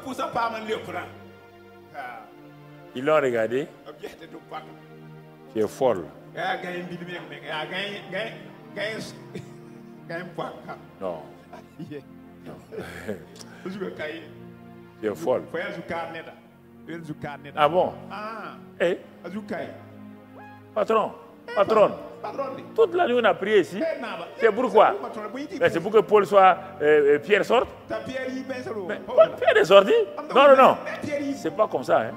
Ils l'ont regardé. Tu es folle. Non. Tu es folle. Ah bon? Eh? Patron, patronne. Toute la nuit on a prié ici. C'est pourquoi? C'est pour que Paul soit Pierre sorte. Mais Pierre est sorti? Non, non, non. C'est pas comme ça. Hein.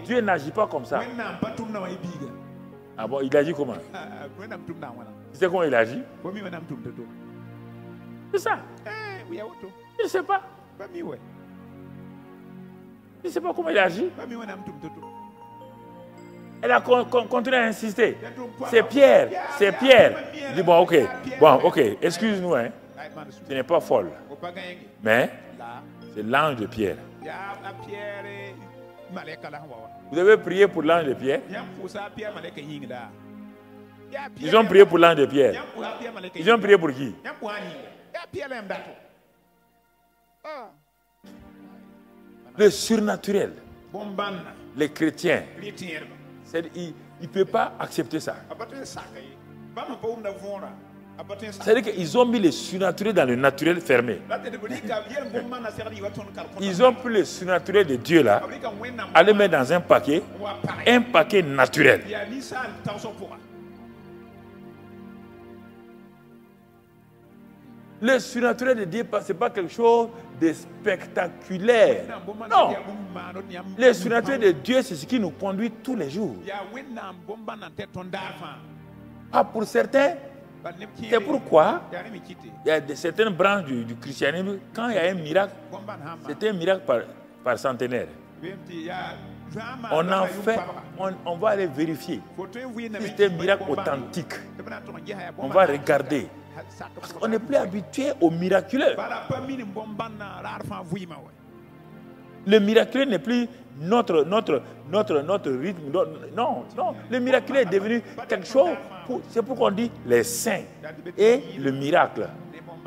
Dieu n'agit pas comme ça. Ah bon, il agit comment? Tu sais comment il agit? C'est ça. Je ne sais pas. Je ne sais pas comment il agit. Elle a continué à insister. C'est Pierre, c'est Pierre. Il dit bon, ok, excuse-nous, hein. Tu n'es pas folle. Mais c'est l'ange de Pierre. Vous avez prié pour l'ange de Pierre? Ils ont prié pour l'ange de Pierre. Ils ont prié pour qui? Le surnaturel. Les chrétiens. Il ne peut pas accepter ça. C'est-à-dire qu'ils ont mis le surnaturel dans le naturel fermé. Ils ont pris le surnaturel de Dieu là, à le mettre dans un paquet naturel. Le surnaturel de Dieu, ce n'est pas quelque chose de spectaculaire. Non. Le surnaturel de Dieu, c'est ce qui nous conduit tous les jours. Ah, pour certains, c'est pourquoi il y a certaines branches du christianisme, quand il y a un miracle, c'est un miracle par centenaire. On en fait, on va aller vérifier. Si c'est un miracle authentique, on va regarder. Parce qu'on n'est plus habitué au miraculeux. Le miraculeux n'est plus notre rythme. Non, non. Le miraculeux est devenu quelque chose. C'est pourquoi on dit les saints et le miracle.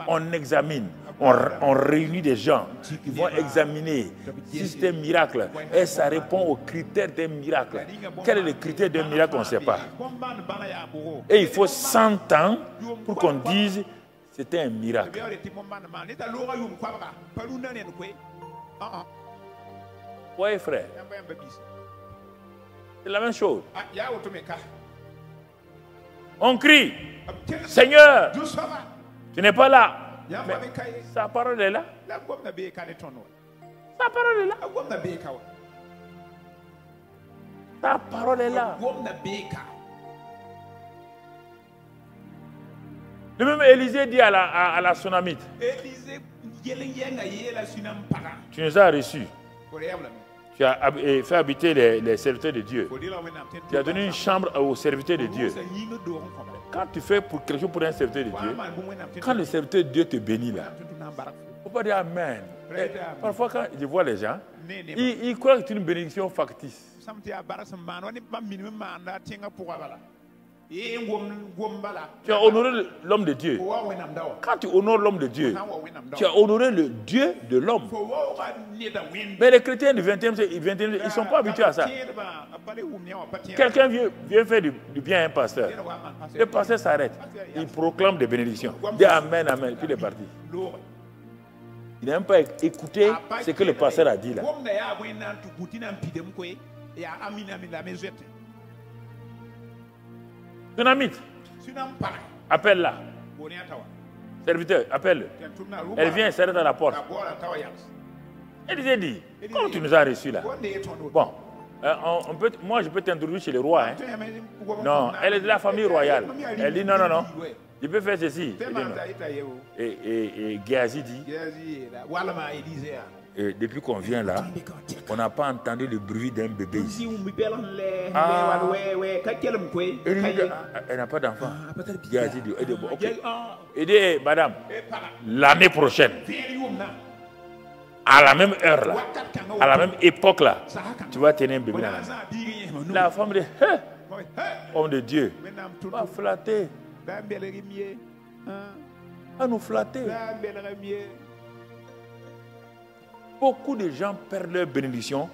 On examine, on réunit des gens qui vont examiner si c'est un miracle et ça répond aux critères d'un miracle. Quel est le critère d'un miracle, on ne sait pas. Et il faut 100 ans pour qu'on dise c'était un miracle. Oui, frère. C'est la même chose. On crie, Seigneur, tu n'es pas là. Mais sa parole est là. Sa parole est là. Sa parole est là. Le même Élisée dit à la Sunamite, tu nous as reçus. Tu as fait habiter les serviteurs de Dieu. Tu as donné une chambre aux serviteurs de Dieu. Quand tu fais quelque chose pour un serviteur de Dieu, quand le serviteur de Dieu te bénit là, il ne faut pas dire Amen. Et parfois quand je vois les gens, ils croient que c'est une bénédiction factice. Tu as honoré l'homme de Dieu. Quand tu honores l'homme de Dieu, tu as honoré le Dieu de l'homme. Mais les chrétiens du 20e siècle, ils ne sont pas habitués à ça. Quelqu'un vient faire du bien à un pasteur. Le pasteur s'arrête. Il proclame des bénédictions. Il dit Amen, Amen. Puis il est parti. Il n'a même pas écouté ce que le pasteur a dit là. Sunamite, appelle-la. Serviteur, appelle-le. Elle vient, elle s'arrête à la porte. Elle dit, comment tu nous as reçus là? Bon, moi je peux t'introduire chez le roi. Hein? Non, elle est de la famille royale. Elle dit non, non, non. Je peux faire ceci. Elle dit non. Et Géasi dit, depuis qu'on vient là, on n'a pas entendu le bruit d'un bébé ici. Ah. Elle n'a pas d'enfant. Géasi dit, ok. Elle dit, madame, l'année prochaine, à la même heure là, à la même époque là, tu vas tenir un bébé là. La femme dit, homme de Dieu, va flatter. Va nous flatter. Beaucoup de gens perdent leur bénédiction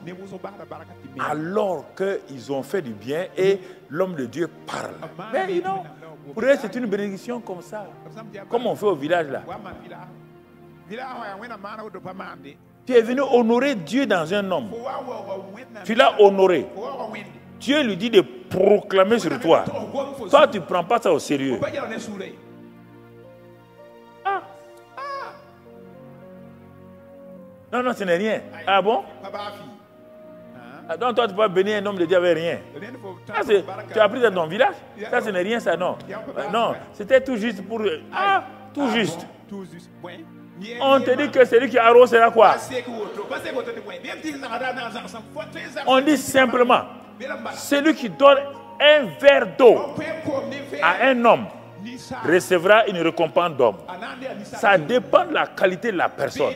alors qu'ils ont fait du bien et l'homme de Dieu parle. Mais non, pour eux c'est une bénédiction comme ça. Comme on fait au village là. Tu es venu honorer Dieu dans un homme. Tu l'as honoré. Dieu lui dit de proclamer sur toi. Toi, tu ne prends pas ça au sérieux. Ah. Non, non, ce n'est rien. Ah bon? Donc toi, tu peux bénir un homme de Dieu avec rien. Ah, tu as pris dans ton village? Ça, ce n'est rien, ça, non. Non, c'était tout juste pour... Ah, tout juste. On te dit que celui qui arrose, c'est quoi? On dit simplement, celui qui donne un verre d'eau à un homme recevra une récompense d'homme. Ça dépend de la qualité de la personne.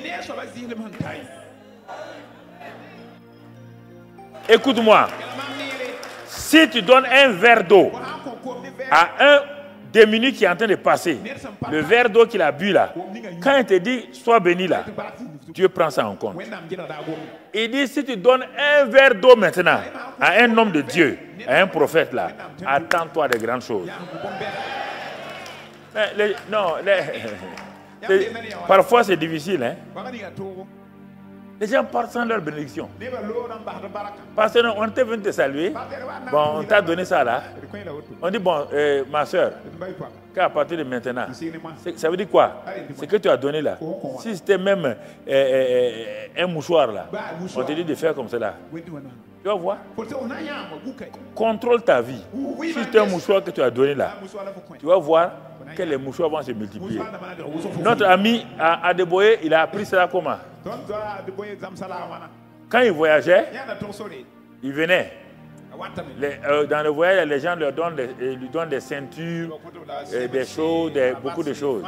Écoute-moi, si tu donnes un verre d'eau à un démuni qui est en train de passer, le verre d'eau qu'il a bu là, quand il te dit sois béni là, Dieu prend ça en compte. Il dit si tu donnes un verre d'eau maintenant à un homme de Dieu, à un prophète là, attends-toi de grandes choses. Parfois c'est difficile, hein? Les gens partent sans leur bénédiction. Parce qu'on était venu te saluer. Bon, on t'a donné ça là. On dit, bon, ma soeur, qu'à partir de maintenant, ça veut dire quoi? C'est que tu as donné là. Si c'était même un mouchoir là, on te dit de faire comme cela. Tu vas voir? Contrôle ta vie. Si c'est un mouchoir que tu as donné là, tu vas voir que les mouchoirs vont se multiplier. Notre ami Adeboye, il a appris cela comment? Quand il voyageait, il venait. Dans le voyage, les gens lui donnent des ceintures, des choses, beaucoup de choses.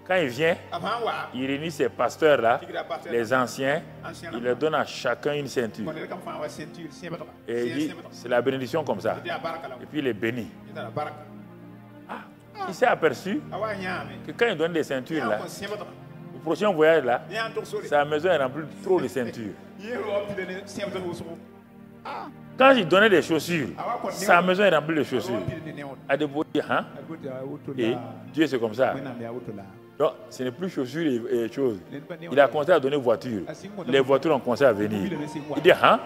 Quand il vient, il réunit ses pasteurs là, les anciens, il leur donne à chacun une ceinture. Et il dit, c'est la bénédiction comme ça. Et puis il les bénit. Il s'est aperçu que quand il donne des ceintures là, au prochain voyage là, sa maison est remplie trop de ceintures. Quand il donnait des chaussures, sa maison est remplie de chaussures. Hein? Et Dieu c'est comme ça. Donc ce n'est plus chaussures et choses. Il a commencé à donner voitures. Les voitures ont commencé à venir. Il dit, hein?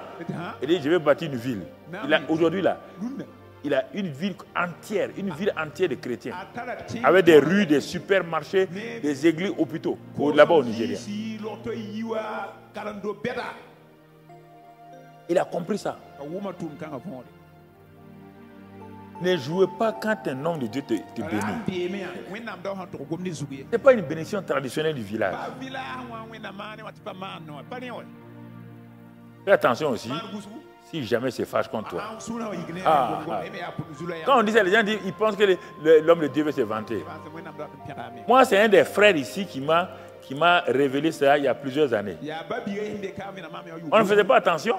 Il dit, je vais bâtir une ville. Aujourd'hui là, il a une ville entière de chrétiens, avec des rues, des supermarchés, des églises, hôpitaux, là-bas au Nigeria. Il a compris ça. Ne jouez pas quand un homme de Dieu te bénit. Ce n'est pas une bénédiction traditionnelle du village. Fais attention aussi. Si jamais se fâche contre toi. Quand on dit ça, les gens disent, ils pensent que l'homme de Dieu veut se vanter. Moi, c'est un des frères ici qui m'a révélé ça il y a plusieurs années. On ne faisait pas attention.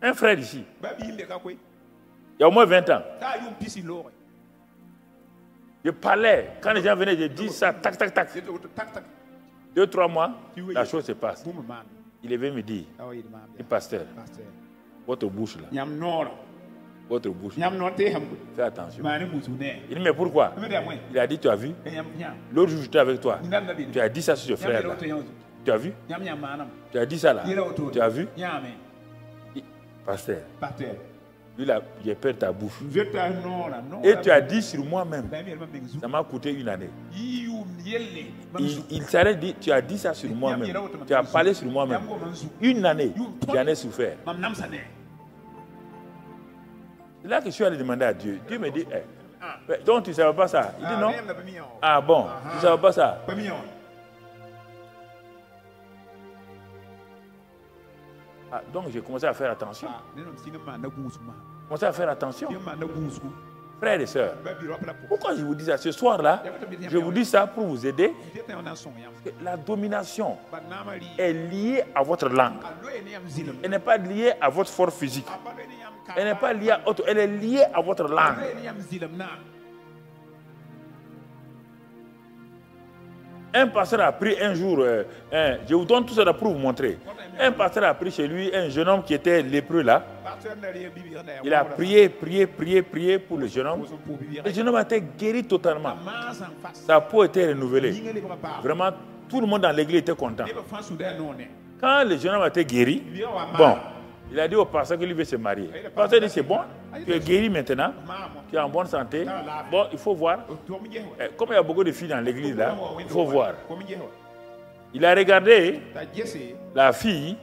Un frère ici. Il y a au moins 20 ans. Je parlais. Quand les gens venaient, je dis ça, tac, tac, tac. 2-3 mois, la chose se passe. Il est venu me dire, pasteur, votre bouche là, votre bouche, fais attention. Il dit, mais pourquoi? Il a dit, tu as vu? L'autre jour, j'étais avec toi. Tu as dit ça sur ce frère là. Tu as vu? Tu as dit ça là. Tu as vu? Pasteur, lui là, j'ai peur de ta bouche. Et tu as dit sur moi-même. Ça m'a coûté une année. Il s'arrête dit, tu as dit ça sur moi-même. Tu as parlé sur moi-même. Une année, j'en ai souffert. C'est là que je suis allé demander à Dieu. Dieu me dit, hey, donc tu ne savais pas ça? Il dit non. Ah bon, tu ne savais pas ça? Ah, donc j'ai commencé à faire attention. Commencé à faire attention. Frères et sœurs, pourquoi je vous dis ça? Ce soir-là, je vous dis ça pour vous aider. La domination est liée à votre langue. Elle n'est pas liée à votre force physique. Elle n'est pas liée à autre, elle est liée à votre langue. Un pasteur a pris un jour, je vous donne tout ça pour vous montrer. Un pasteur a pris chez lui un jeune homme qui était lépreux là. Il a prié pour le jeune homme. Le jeune homme a été guéri totalement. Sa peau était renouvelée. Vraiment, tout le monde dans l'église était content. Quand le jeune homme a été guéri, bon, il a dit au pasteur qu'il veut se marier. Le pasteur dit c'est bon, tu es guéri maintenant, tu es en bonne santé. Bon, il faut voir. Comme il y a beaucoup de filles dans l'église là, il faut voir. Il a regardé la fille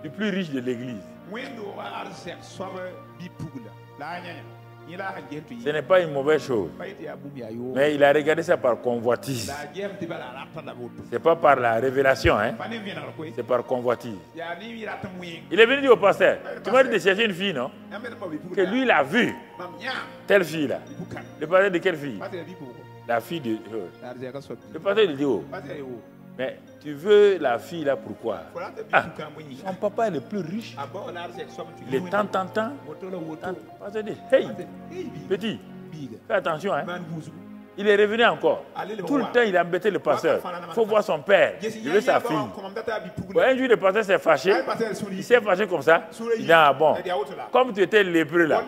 du plus riche de l'église. Ce n'est pas une mauvaise chose. Mais il a regardé ça par convoitise. Ce n'est pas par la révélation, hein? C'est par convoitise. Il est venu dire au pasteur, tu m'as dit de chercher une fille, non? Que lui, il a vu telle fille-là. Le pasteur de quelle fille? La fille de... Le pasteur lui dit, oh, mais tu veux la fille là, pourquoi? Ah, son papa est le plus riche. Il est tant. Pasteur dit, hey, petit, fais attention, hein. Il est revenu encore. Tout le temps, il a embêté le pasteur. Il faut voir son père. Il veut sa fille. Bon, un jour, le pasteur s'est fâché. Il s'est fâché comme ça. Il dit, ah bon, comme tu étais lépreux là,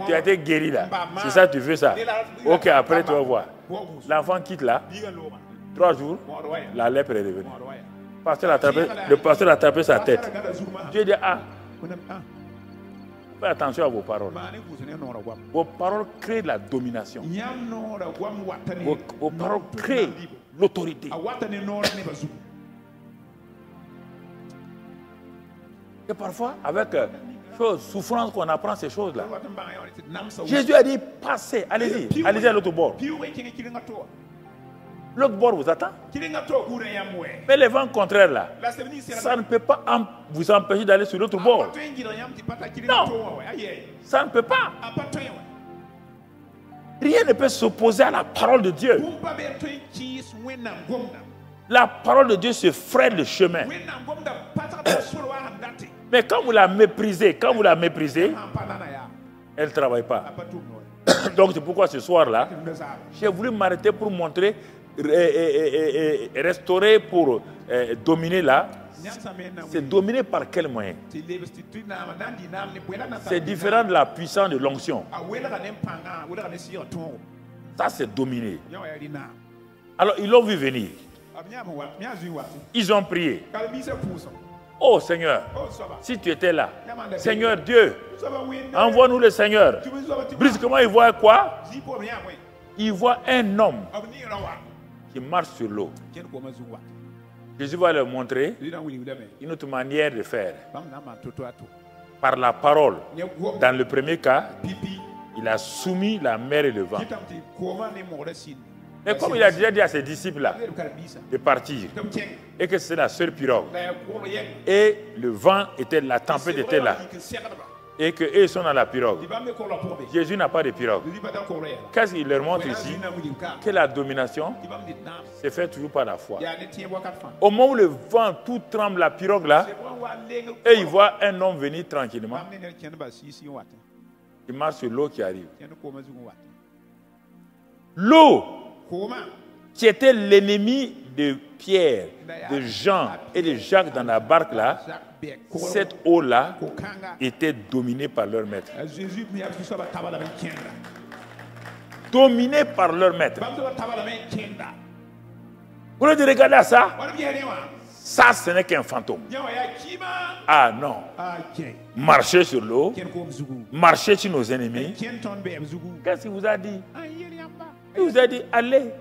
tu as été guéri là. C'est ça, tu veux ça. Ok, après, tu vas voir. L'enfant quitte là. 3 jours, la lèpre est revenue. Le pasteur a tapé sa tête. Dieu dit, ah, faites attention à vos paroles. Vos paroles créent la domination. Vos paroles créent l'autorité. Et parfois, avec souffrance qu'on apprend ces choses-là. Jésus a dit, passez, allez-y à l'autre bord. L'autre bord vous attend. Mais les vents contraires là, ça ne peut pas vous empêcher d'aller sur l'autre bord. Non, ça ne peut pas. Rien ne peut s'opposer à la parole de Dieu. La parole de Dieu se fraye le chemin. Mais quand vous la méprisez, elle ne travaille pas. Donc c'est pourquoi ce soir-là, j'ai voulu m'arrêter pour montrer, restaurer pour dominer là. C'est dominer par quel moyen? C'est différent de la puissance de l'onction. Ça c'est dominer. Alors ils l'ont vu venir. Ils ont prié. Oh Seigneur, si tu étais là, Seigneur Dieu, envoie-nous le Seigneur. Brusquement, il voit quoi? Il voit un homme qui marche sur l'eau. Jésus va leur montrer une autre manière de faire. Par la parole. Dans le premier cas, il a soumis la mer et le vent. Mais comme il a déjà dit à ses disciples-là de partir, et que c'est la seule pirogue, et le vent était, la tempête était là, et qu'eux sont dans la pirogue, Jésus n'a pas de pirogue. Qu'est-ce qu'il leur montre ici? Que la domination se fait toujours par la foi. Au moment où le vent tout tremble, la pirogue là, et il voit un homme venir tranquillement, il marche sur l'eau qui arrive. L'eau qui était l'ennemi de Pierre, de Jean et de Jacques dans la barque là, cette eau-là était dominée par leur maître. Dominée par leur maître. Vous voulez regarder à ça? Ça, ce n'est qu'un fantôme. Ah non. Marcher sur l'eau, marcher sur nos ennemis. Qu'est-ce qu'il vous a dit? Il vous a dit, allez,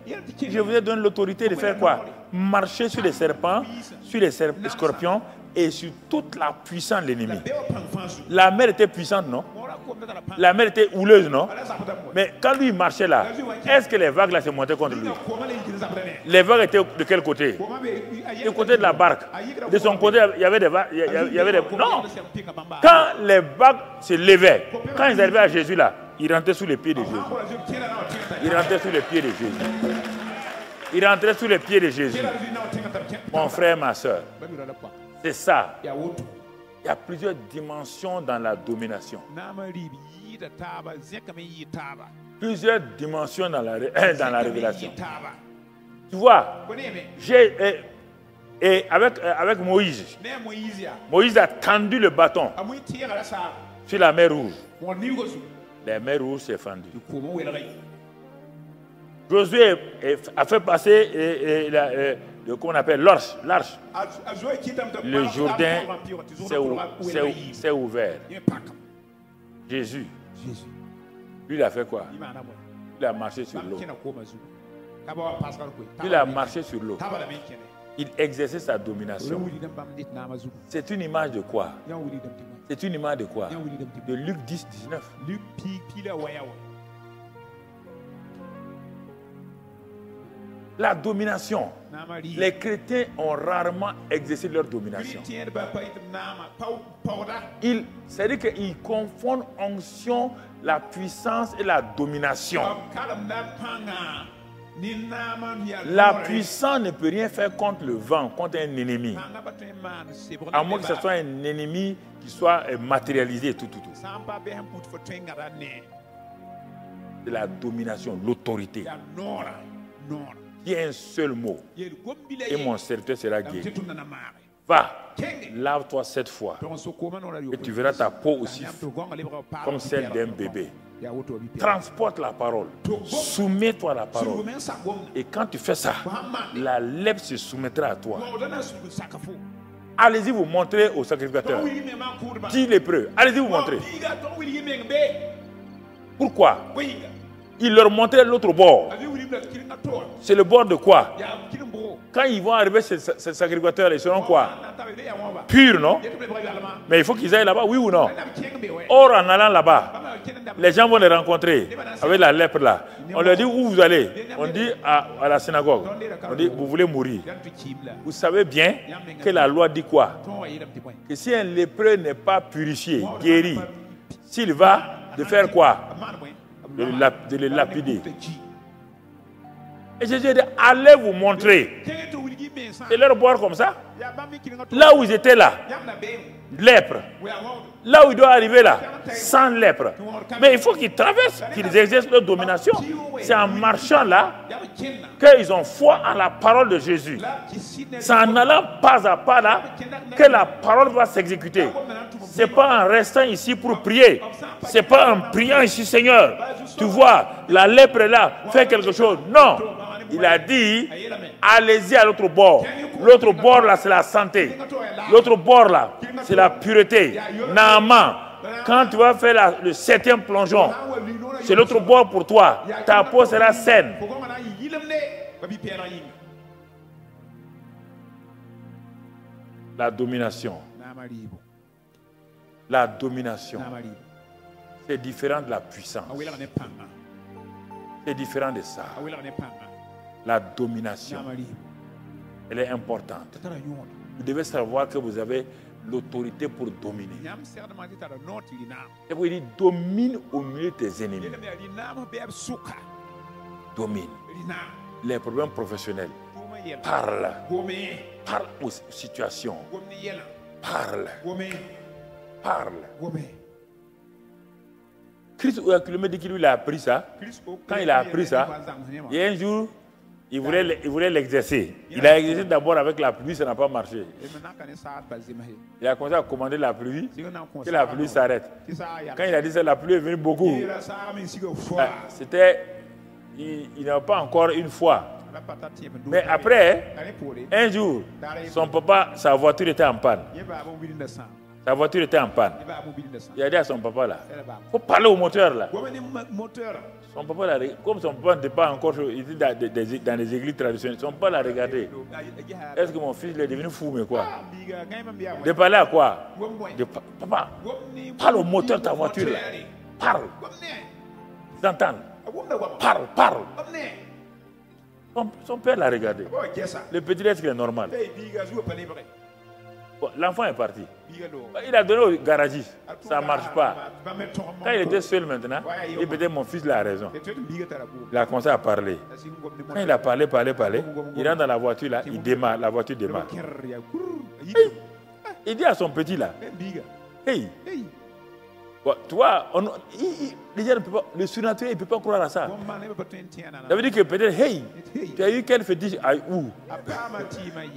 je vous ai donné l'autorité de faire quoi? Marcher sur les serpents, sur les scorpions et sur toute la puissance de l'ennemi. La mer était puissante, non? La mer était houleuse, non? Mais quand lui marchait là, est-ce que les vagues là se montaient contre lui? Les vagues étaient de quel côté? Du côté de la barque. De son côté, il y avait des vagues. Non! Quand les vagues se levaient, quand ils arrivaient à Jésus là, ils rentraient sous les pieds de Jésus. Il rentrait sous les pieds de Jésus. Il rentrait sous les pieds de Jésus. Mon frère, ma soeur, c'est ça. Il y a plusieurs dimensions dans la domination. Plusieurs dimensions dans la révélation. Tu vois, avec Moïse, Moïse a tendu le bâton sur la mer Rouge. La mer Rouge s'est fendue. Josué a fait passer qu'on appelle l'arche. Le Jourdain s'est ouvert. Jésus, lui, il a fait quoi? Il a marché sur l'eau. Il a marché sur l'eau. Il exerçait sa domination. C'est une image de quoi? C'est une image de quoi? De Luc 10, 19. La domination. Les chrétiens ont rarement exercé leur domination. C'est-à-dire qu'ils confondent onction, la puissance et la domination. La puissance ne peut rien faire contre le vent, contre un ennemi. À moins que ce soit un ennemi qui soit matérialisé, tout. C'est la domination, l'autorité. Il y a un seul mot. Et mon serviteur sera guéri. Va, lave-toi 7 fois. Et tu verras ta peau aussi comme celle d'un bébé. Transporte la parole. Soumets-toi à la parole. Et quand tu fais ça, la lèpre se soumettra à toi. Allez-y vous montrer au sacrificateur. 10 lépreux. Allez-y vous montrer. Pourquoi? Il leur montrait l'autre bord. C'est le bord de quoi? Quand ils vont arriver chez ce sacrificateur, ils seront quoi? Purs, non? Mais il faut qu'ils aillent là-bas, oui ou non? Or, en allant là-bas, les gens vont les rencontrer avec la lèpre là. On leur dit où vous allez? On dit à la synagogue. On dit vous voulez mourir. Vous savez bien que la loi dit quoi? Que si un lépreux n'est pas purifié, guéri, s'il va de faire quoi? De les lapider. Et Jésus a dit, allez vous montrer. Et leur boire comme ça. Là où ils étaient là, lèpre. Là où ils doivent arriver là, sans lèpre. Mais il faut qu'ils traversent, qu'ils exercent leur domination. C'est en marchant là qu'ils ont foi en la parole de Jésus. C'est en allant pas à pas là que la parole va s'exécuter. Ce n'est pas en restant ici pour prier. Ce n'est pas en priant ici, Seigneur. Tu vois, la lèpre est là, fais quelque chose. Non. Il a dit, allez-y à l'autre bord. L'autre bord là, c'est la santé. L'autre bord là, c'est la pureté. Naaman, quand tu vas faire le 7e plongeon, c'est l'autre bord pour toi. Ta peau sera saine. La domination. La domination. C'est différent de la puissance. C'est différent de ça. La domination, elle est importante. Vous devez savoir que vous avez l'autorité pour dominer. Et vous dites, domine au milieu de tes ennemis. Domine. Les problèmes professionnels. Parle. Parle aux situations. Parle. Parle. Christ au kilomètre dit qu'il a appris ça. Quand il a appris ça, il y a un jour, il voulait l'exercer. Il a exercé d'abord avec la pluie, ça n'a pas marché. Il a commencé à commander la pluie, que la pluie s'arrête. Quand il a dit ça, la pluie est venue beaucoup. C'était, il n'a pas encore une fois. Mais après, un jour, son papa, sa voiture était en panne. Sa voiture était en panne. Il a dit à son papa là, il faut parler au moteur là. Son papa là, comme son papa n'était pas encore, il était dans les églises traditionnelles, son papa l'a regardé. Est-ce que mon fils est devenu fou mais quoi? De parler à quoi? Papa, parle au moteur de ta voiture là. Parle. T'entends? Parle. Son père l'a regardé. Le petit est-ce qu'il est normal? Bon, l'enfant est parti. Il a donné au garagiste. Ça ne marche pas. Quand il était seul maintenant, il peut-être mon fils a raison. Il a commencé à parler. Quand il a parlé, il rentre dans la voiture là, il démarre, la voiture démarre. Il dit à son petit là, hey, bon, tu vois, les gens ne peuvent pas, le surnaturel, il ne peut pas croire à ça. Ça veut dire que peut-être, hey, tu as eu quel fétiche où?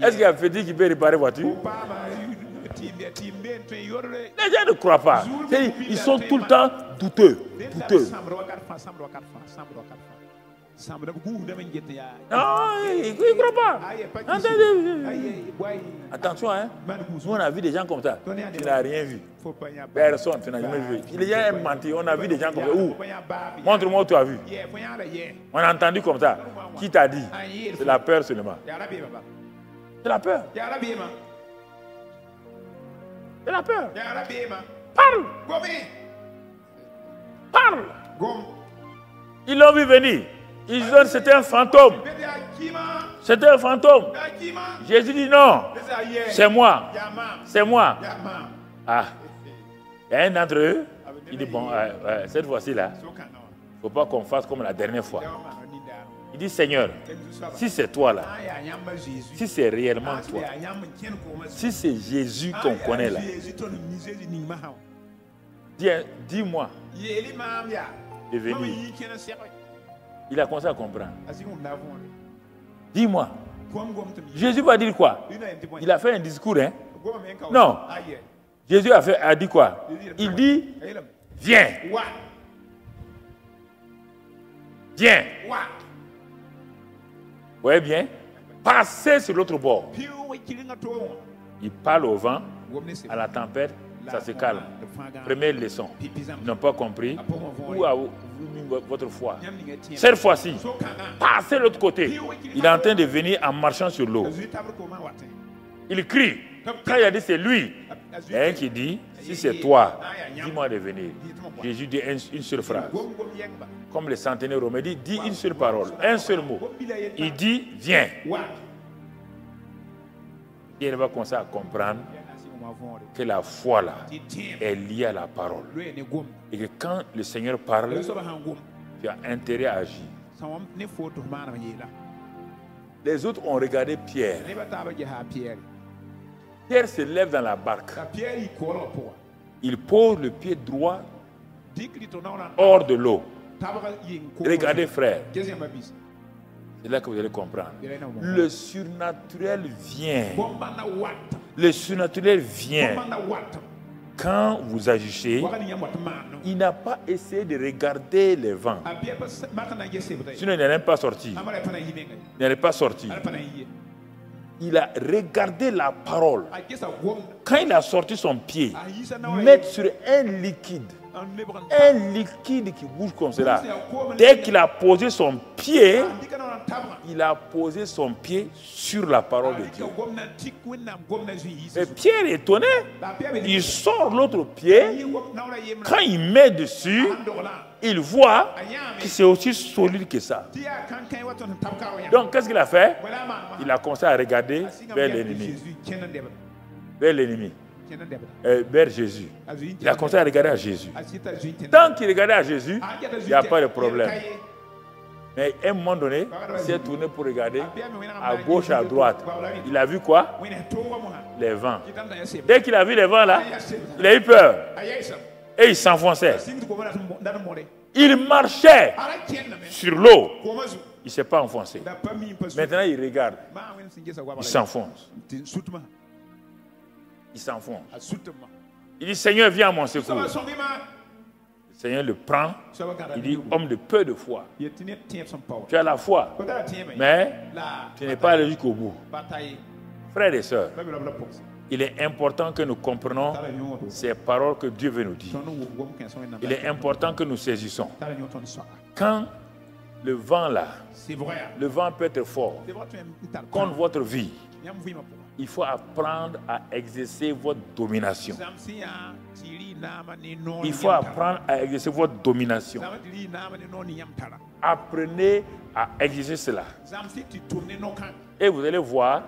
Est-ce qu'il y a un fétiche qui peut réparer la voiture? Les gens ne croient pas. Ils sont tout le temps douteux. Non, ils ne croient pas. Attention, hein. Nous, on a vu des gens comme ça. Tu n'as rien vu. Personne, tu n'as jamais vu. Les gens aiment mentir. On a vu des gens comme ça. Où? Montre-moi où tu as vu. On a entendu comme ça. Qui t'a dit? C'est la peur seulement. C'est la peur. C'est la peur. Parle. Parle. Ils l'ont vu venir. Ils disent c'était un fantôme. C'était un fantôme. Jésus dit non. C'est moi. C'est moi. Ah. Il y a un d'entre eux. Il dit bon, cette fois-ci là, il ne faut pas qu'on fasse comme la dernière fois. Il dit Seigneur, si c'est toi là, si c'est réellement toi, si c'est Jésus qu'on connaît là, dis-moi de venir. Il a commencé à comprendre. Dis-moi. Jésus va dire quoi? Il a fait un discours, hein? Non. Jésus a dit quoi? Il dit, viens. Viens. Vous voyez bien? Passez sur l'autre bord. Il parle au vent, à la tempête, ça se calme. Première leçon. Ils n'ont pas compris. Où a-vous mis votre foi? Cette fois-ci, passez de l'autre côté. Il est en train de venir en marchant sur l'eau. Il crie. Quand il a dit c'est lui, il y a un qui dit, si c'est toi, dis-moi de venir. Jésus dit une seule phrase. Comme les centenaires romains dit une seule parole, un seul mot. Il dit, viens. Et il va commencer à comprendre que la foi là est liée à la parole. Et que quand le Seigneur parle, tu as intérêt à agir. Les autres ont regardé Pierre. Pierre se lève dans la barque. Il pose le pied droit hors de l'eau. Regardez frère. C'est là que vous allez comprendre. Le surnaturel vient. Le surnaturel vient. Quand vous agissez, il n'a pas essayé de regarder les vents. Sinon, il n'allait pas sortir. Il n'allait pas sortir. Il a regardé la parole. Quand il a sorti son pied, mettre sur un liquide qui bouge comme cela. Dès qu'il a posé son pied, il a posé son pied sur la parole de Dieu. Et Pierre est étonné. Il sort l'autre pied. Quand il met dessus, il voit que c'est aussi solide que ça. Donc, qu'est-ce qu'il a fait? Il a commencé à regarder vers l'ennemi. Vers l'ennemi. Vers Jésus. Il a commencé à regarder à Jésus. Tant qu'il regardait à Jésus, il n'y a pas de problème. Mais à un moment donné, il s'est tourné pour regarder à gauche, à droite. Il a vu quoi? Les vents. Dès qu'il a vu les vents là, il a eu peur. Et il s'enfonçait. Il marchait sur l'eau. Il ne s'est pas enfoncé. Maintenant, il regarde. Il s'enfonce. Il s'enfonce. Il dit, Seigneur, viens à mon secours. Le Seigneur le prend. Il dit, homme de peu de foi. Tu as la foi, mais tu n'es pas allé jusqu'au bout. Frères et sœurs, il est important que nous comprenions ces paroles que Dieu veut nous dire. Il est important que nous saisissons. Quand le vent là, le vent peut être fort contre votre vie, il faut apprendre à exercer votre domination. Il faut apprendre à exercer votre domination. Apprenez à exercer cela. Et vous allez voir,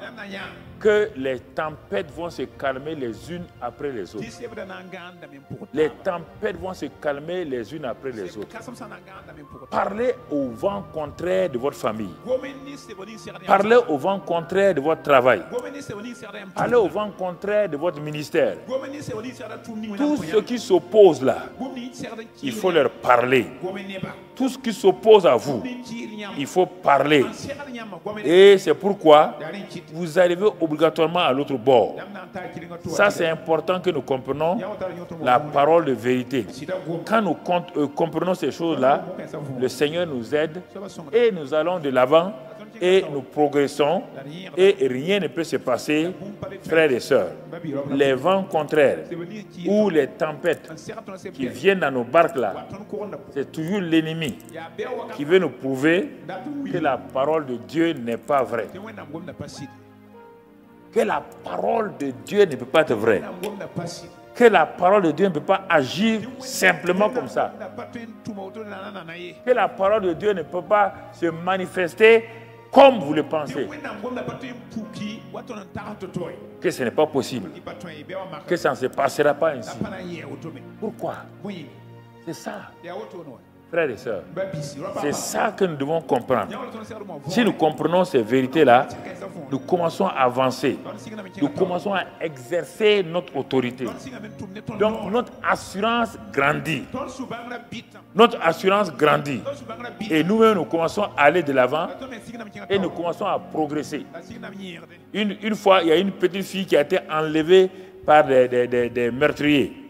que les tempêtes vont se calmer les unes après les autres. Les tempêtes vont se calmer les unes après les autres. Parlez au vent contraire de votre famille. Parlez au vent contraire de votre travail. Parlez au vent contraire de votre ministère. Tous ceux qui s'opposent là, il faut leur parler. Tout ce qui s'oppose à vous, il faut parler. Et c'est pourquoi vous arrivez obligatoirement à l'autre bord. Ça, c'est important que nous comprenions la parole de vérité. Quand nous comprenons ces choses-là, le Seigneur nous aide et nous allons de l'avant et nous progressons et rien ne peut se passer, frères et sœurs. Les vents contraires ou les tempêtes qui viennent dans nos barques là, c'est toujours l'ennemi qui veut nous prouver que la parole de Dieu n'est pas vraie. Que la parole de Dieu ne peut pas être vraie. Que la parole de Dieu ne peut pas agir simplement comme ça. Que la parole de Dieu ne peut pas se manifester comme vous le pensez. Que ce n'est pas possible. Que ça ne se passera pas ainsi. Pourquoi? C'est ça. Frères et sœurs, c'est ça que nous devons comprendre. Si nous comprenons ces vérités-là, nous commençons à avancer. Nous commençons à exercer notre autorité. Donc notre assurance grandit. Notre assurance grandit. Et nous-mêmes, nous commençons à aller de l'avant et nous commençons à progresser. Une fois, il y a une petite fille qui a été enlevée par des meurtriers.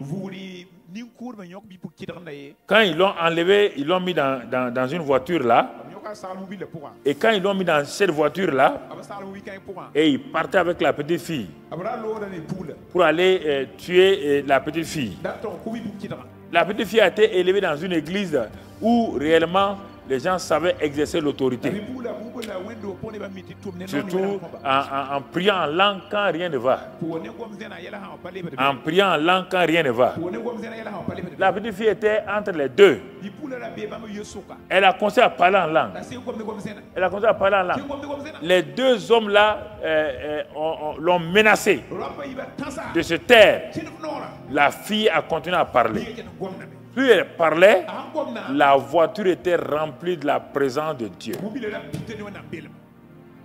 Quand ils l'ont enlevé, ils l'ont mis dans une voiture là. Et quand ils l'ont mis dans cette voiture là, et ils partaient avec la petite fille pour aller tuer la petite fille. La petite fille a été élevée dans une église où réellement les gens savaient exercer l'autorité. Surtout en priant en langue quand rien ne va. En priant en langue quand rien ne va. La petite fille était entre les deux. Elle a commencé à parler en langue. Elle a commencé à parler en langue. Les deux hommes là l'ont menacée de se taire. La fille a continué à parler. Plus elle parlait, la voiture était remplie de la présence de Dieu.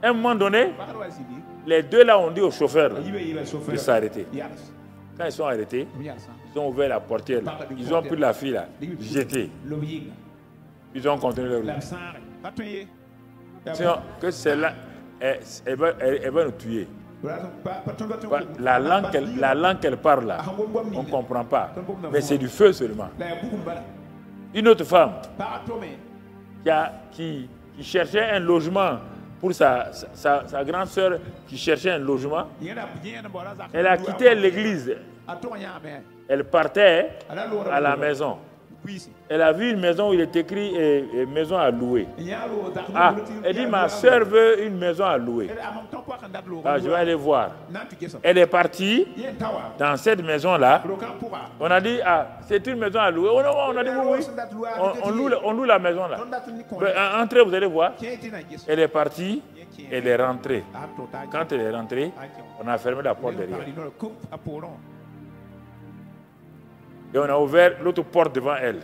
À un moment donné, les deux là ont dit au chauffeur de s'arrêter. Quand ils sont arrêtés, ils ont ouvert la portière. Ils ont pris la fille là, jeté. Ils ont continué leur route. Sinon, que celle-là, elle va nous tuer. La langue qu'elle parle là, on ne comprend pas. Mais c'est du feu seulement. Une autre femme qui cherchait un logement pour sa grande sœur qui cherchait un logement, elle a quitté l'église. Elle partait à la maison. Elle a vu une maison où il est écrit maison à louer. Ah, elle dit ma soeur veut une maison à louer. Ah, je vais aller voir. Elle est partie dans cette maison-là. On a dit ah, c'est une maison à louer. On a dit oui, oui. On loue la maison là. Entrez, vous allez voir. Elle est partie, elle est rentrée. Quand elle est rentrée, on a fermé la porte derrière. Et on a ouvert l'autre porte devant elle.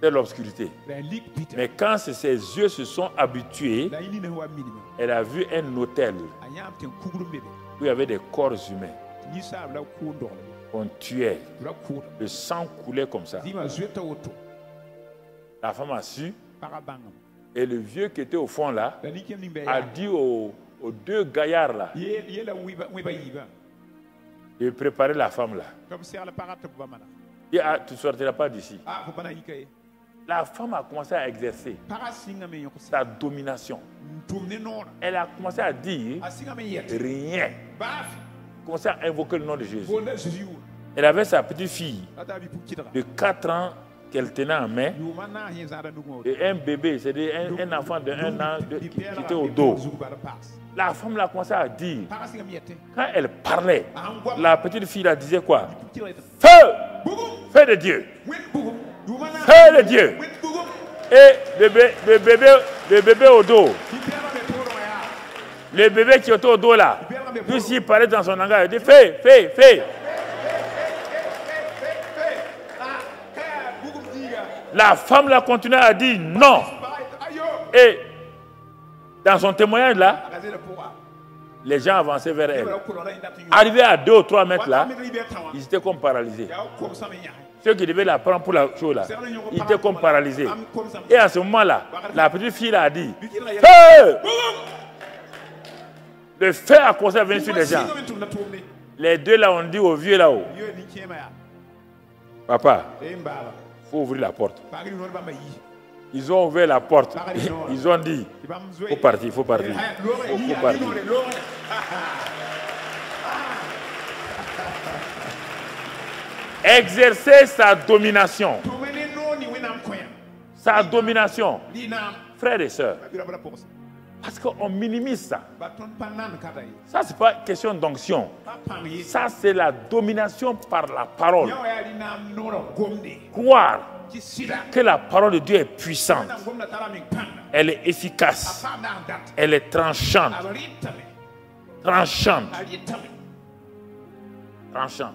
C'est l'obscurité. Mais quand ses yeux se sont habitués, elle a vu un hôtel où il y avait des corps humains. On tuait. Le sang coulait comme ça. La femme a su. Et le vieux qui était au fond là a dit aux deux gaillards là de préparer la femme là. Et tu ne sortiras pas d'ici. La femme a commencé à exercer sa domination. Elle a commencé à dire rien. Commencé à invoquer le nom de Jésus. Elle avait sa petite fille de 4 ans qu'elle tenait en main et un bébé, c'est-à-dire un enfant de 1 an qui était au dos. La femme a commencé à dire, quand elle parlait, la petite fille la disait quoi? Feu! Feu de Dieu! Feu de Dieu! Et le bébé au dos. Le bébé qui est au dos là, lui s'il parlait dans son langage, il dit fais, fais, fais. La femme l'a continué à dire non. Et dans son témoignage là, les gens avançaient vers elle. Arrivés à 2 ou 3 mètres là, ils étaient comme paralysés. Ceux qui devaient la prendre pour la chose là, ils étaient comme paralysés. Et à ce moment-là, la petite fille là a dit feu! Le feu a commencé à venir sur les gens. Les deux là ont dit au vieux là-haut, papa, il faut ouvrir la porte. Ils ont ouvert la porte. Ils ont dit, il faut partir, il faut partir. Il faut partir. Exercer sa domination. Sa domination. Frères et sœurs. Parce qu'on minimise ça. Ça, ce n'est pas question d'onction. Ça, c'est la domination par la parole. Croire que la parole de Dieu est puissante. Elle est efficace. Elle est tranchante. Tranchante. Tranchante.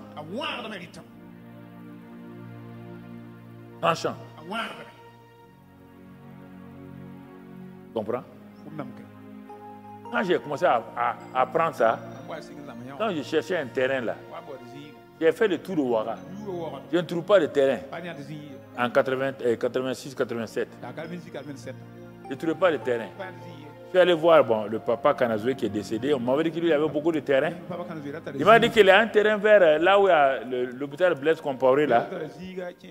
Tranchante. Comprends? Quand j'ai commencé à apprendre ça, quand je cherchais un terrain là, j'ai fait le tour de Ouaga. Je ne trouve pas de terrain. En 86-87. Je ne trouvais pas de terrain. Je suis allé voir le papa Kanazoué qui est décédé. On m'avait dit qu'il avait beaucoup de terrain. Il m'a dit qu'il y a un terrain vers là où il y a l'hôpital Blaise Compaoré là.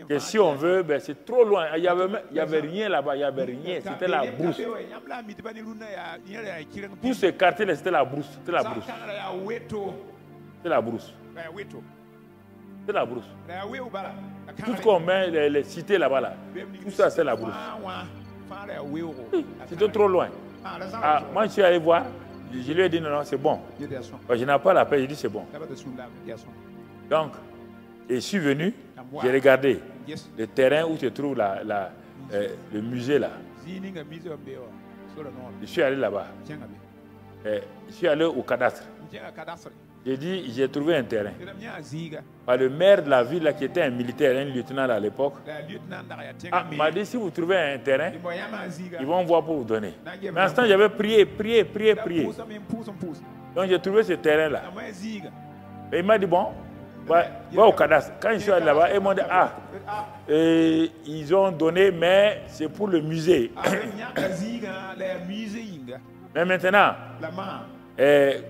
Que si on veut, ben, c'est trop loin. Il n'y avait rien là-bas. Il n'y avait rien. C'était la brousse. Tout ce quartier, c'était la brousse. C'était la brousse. C'était la brousse. C'est la brousse. Tout ce qu'on met, les cités là-bas, là, tout ça, c'est la brousse. C'était trop loin. Ah, moi, je suis allé voir. Je lui ai dit non, non, c'est bon. Je n'ai pas la paix. J'ai dit c'est bon. Donc, je suis venu. J'ai regardé le terrain où se trouve le musée là. Je suis allé là-bas. Je suis allé au cadastre. J'ai dit, j'ai trouvé un terrain. Par le maire de la ville là, qui était un militaire, un lieutenant à l'époque, m'a dit, si vous trouvez un terrain, ils vont voir pour vous donner. Mais à ce temps, j'avais prié. Donc j'ai trouvé ce terrain-là. Et il m'a dit, bon, va au cadastre. Quand je suis allé là-bas, ils m'ont dit, ils ont donné, mais c'est pour le musée. Mais maintenant,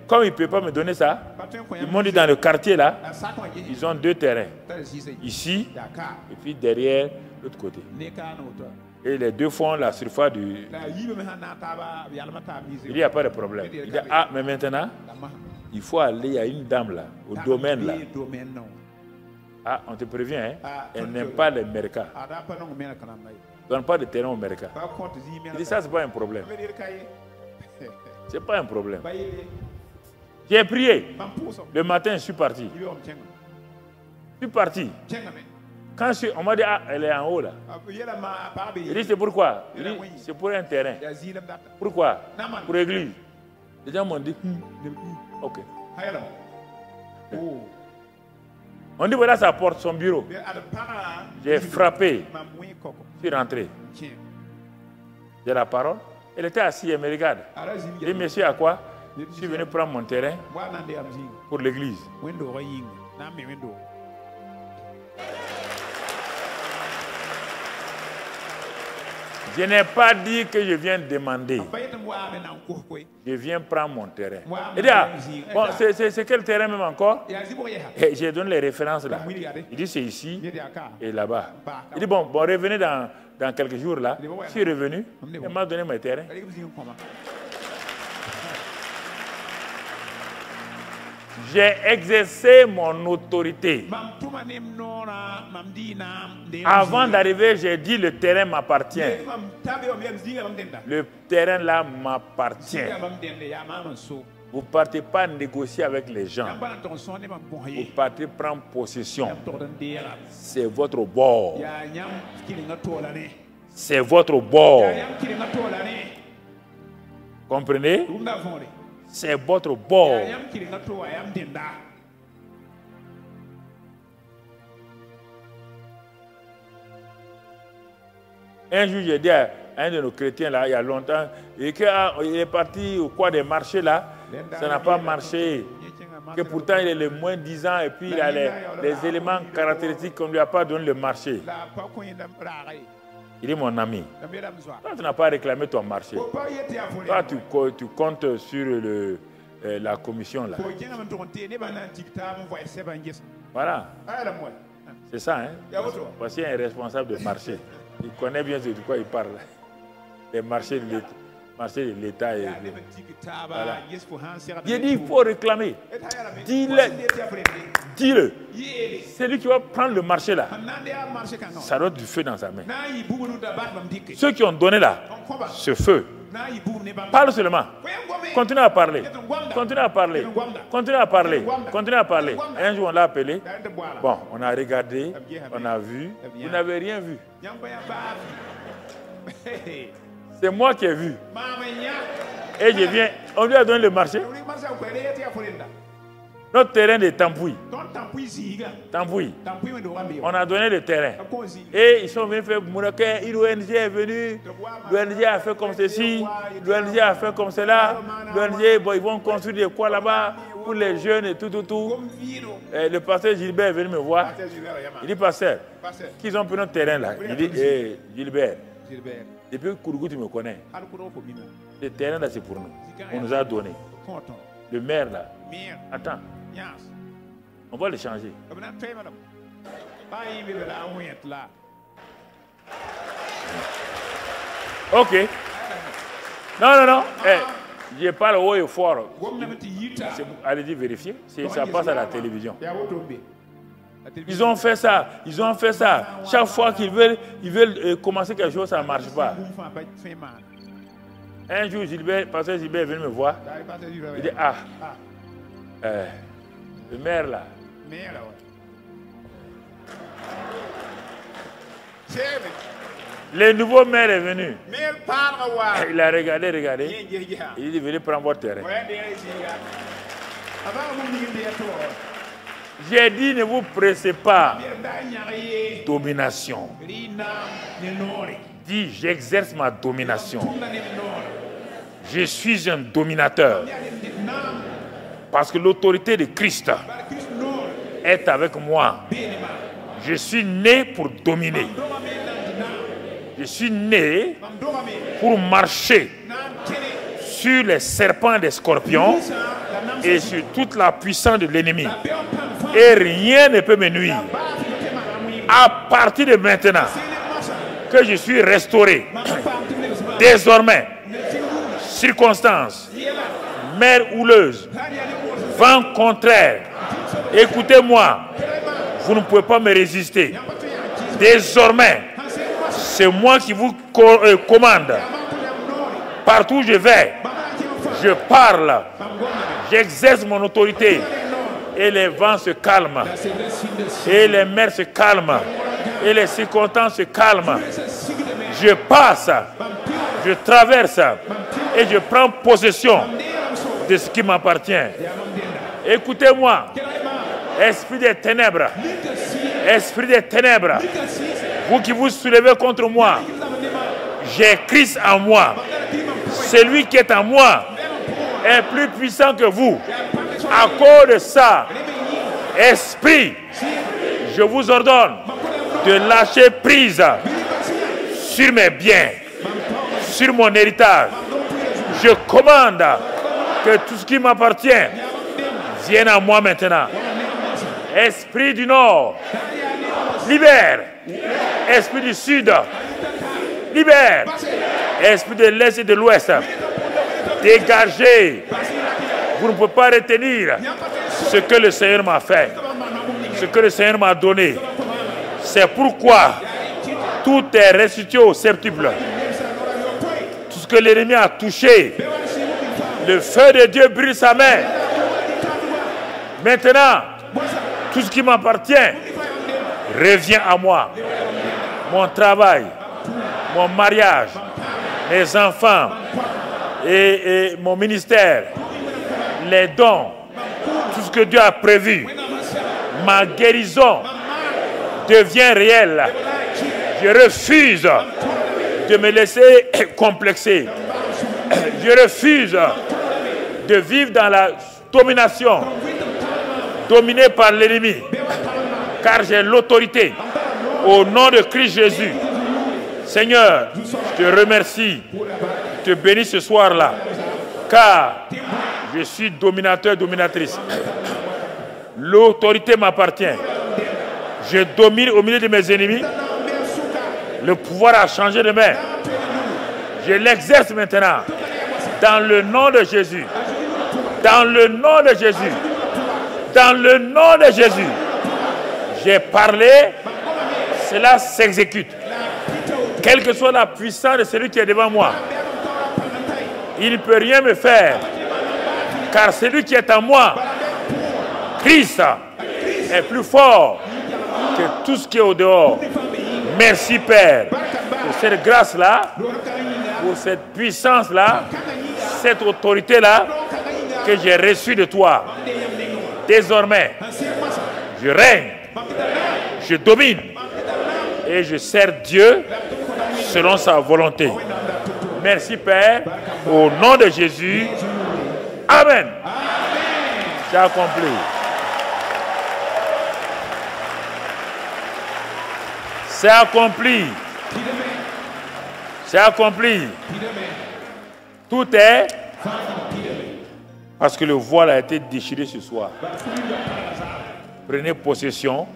comme ils ne peuvent pas me donner ça, ils m'ont dit dans le quartier là, ils ont 2 terrains. Ici, et puis derrière, l'autre côté. Et les 2 font la surface du... Il n'y a pas de problème. Il dit, mais maintenant, il faut aller, il y a une dame là, au domaine là. On te prévient, hein? Elle n'aime pas les mercas. Elle ne donne pas de terrain au mercat. Il dit, ça, ce n'est pas un problème. Ce n'est pas un problème. J'ai prié. Le matin, je suis parti. Quand on m'a dit, elle est en haut là. Il dit, c'est pourquoi? Il dit, c'est pour un terrain. Pourquoi? Pour l'église. Les gens m'ont dit, ok. On dit, voilà sa porte, son bureau. J'ai frappé. Je suis rentré. J'ai la parole. Elle était assise, elle me regarde. Je dis, monsieur, à quoi? Je suis venu prendre mon terrain pour l'église. Je n'ai pas dit que je viens demander. Je viens prendre mon terrain. Il dit, bon, c'est quel terrain même encore? J'ai donné les références là. Il dit, c'est ici et là-bas. Il dit, bon, revenez dans quelques jours là. Je suis revenu, il m'a donné mes terrains. J'ai exercé mon autorité. Avant d'arriver, j'ai dit le terrain m'appartient. Le terrain là m'appartient. Vous ne partez pas négocier avec les gens. Vous partez prendre possession. C'est votre bord. C'est votre bord. Comprenez? c'est votre bord. Un jour, j'ai dit à un de nos chrétiens là, il y a longtemps, et qu'il est parti au coin des marchés là, ça n'a pas marché. Que pourtant il est le moins 10 ans et puis il a les éléments caractéristiques qu'on ne lui a pas donné le marché. Il est mon ami. Toi, tu n'as pas réclamé ton marché. Toi, tu comptes sur la commission là. Voilà. C'est ça, hein? Voici un responsable de marché. Il connaît bien de quoi il parle. Les marchés de l'État. Marché de l'État. Voilà. Il dit, il faut réclamer. Dis-le. C'est lui qui va prendre le marché là. Ça doit être du feu dans sa main. Ceux qui ont donné là, ce feu, parle seulement. Continue à parler. Continue à parler. Continue à parler. Continue à parler. Un jour, on l'a appelé. Bon, on a regardé, on a vu. Vous n'avez rien vu. C'est moi qui ai vu. Et je viens. On lui a donné le marché. Notre terrain de Tampouille. On a donné le terrain. Et ils sont venus faire Mouraké. L'ONG est venu. L'ONG a fait comme ceci. L'ONG a fait comme cela. L'ONG, bon, ils vont construire des quoi là-bas pour les jeunes et tout. Et le pasteur Gilbert est venu me voir. Il dit, pasteur, qu'ils ont pris notre terrain là. Il dit, Gilbert. Depuis Kourougou, tu me connais. Le terrain là, c'est pour nous. On nous a donné. Le maire là. Attends. On va le changer. Ok. Non. Je parle haut et fort. Allez-y vérifier. Ça passe à la télévision. Ils ont fait ça. Chaque fois qu'ils veulent commencer quelque chose, ça ne marche pas. Un jour, pasteur Gilbert est venu me voir. Il dit, le maire là. Le nouveau maire est venu. Il a regardé. Il dit, venez prendre votre terrain. J'ai dit, ne vous pressez pas. Domination. Dis, j'exerce ma domination. Je suis un dominateur. Parce que l'autorité de Christ est avec moi. Je suis né pour dominer. Je suis né pour marcher sur les serpents et les scorpions et sur toute la puissance de l'ennemi. Et rien ne peut me nuire. À partir de maintenant que je suis restauré, désormais, circonstances, mer houleuse, vent contraire, écoutez-moi, vous ne pouvez pas me résister. Désormais, c'est moi qui vous commande. Partout où je vais, je parle, j'exerce mon autorité et les vents se calment, et les mers se calment, et les circonstances se calment. Je passe, je traverse et je prends possession de ce qui m'appartient. Écoutez-moi, esprit des ténèbres, vous qui vous soulevez contre moi, j'ai Christ en moi. Celui qui est en moi est plus puissant que vous. À cause de ça, esprit, je vous ordonne de lâcher prise sur mes biens, sur mon héritage. Je commande que tout ce qui m'appartient vienne à moi maintenant. Esprit du Nord, libère. Esprit du Sud, libère. Esprit de l'Est et de l'Ouest, dégagez. Vous ne pouvez pas retenir ce que le Seigneur m'a fait, ce que le Seigneur m'a donné. C'est pourquoi tout est restitué au septuple. Tout ce que l'ennemi a touché, le feu de Dieu brûle sa main. Maintenant, tout ce qui m'appartient revient à moi. Mon travail, mon mariage, mes enfants et mon ministère les dons, tout ce que Dieu a prévu, ma guérison devient réelle. Je refuse de me laisser complexer. Je refuse de vivre dans la domination, dominé par l'ennemi, car j'ai l'autorité au nom de Christ Jésus. Seigneur, je te remercie, je te bénis ce soir-là, car je suis dominateur, dominatrice. L'autorité m'appartient. Je domine au milieu de mes ennemis. Le pouvoir a changé de main. Je l'exerce maintenant. Dans le nom de Jésus. Dans le nom de Jésus. Dans le nom de Jésus. J'ai parlé, cela s'exécute. Quelle que soit la puissance de celui qui est devant moi, il ne peut rien me faire. Car celui qui est en moi, Christ, est plus fort que tout ce qui est au dehors. Merci Père pour cette grâce-là, pour cette puissance-là, cette autorité-là que j'ai reçue de toi. Désormais, je règne, je domine et je sers Dieu selon sa volonté. Merci Père, au nom de Jésus. Amen. C'est accompli. C'est accompli. C'est accompli. Tout est parce que le voile a été déchiré ce soir. Prenez possession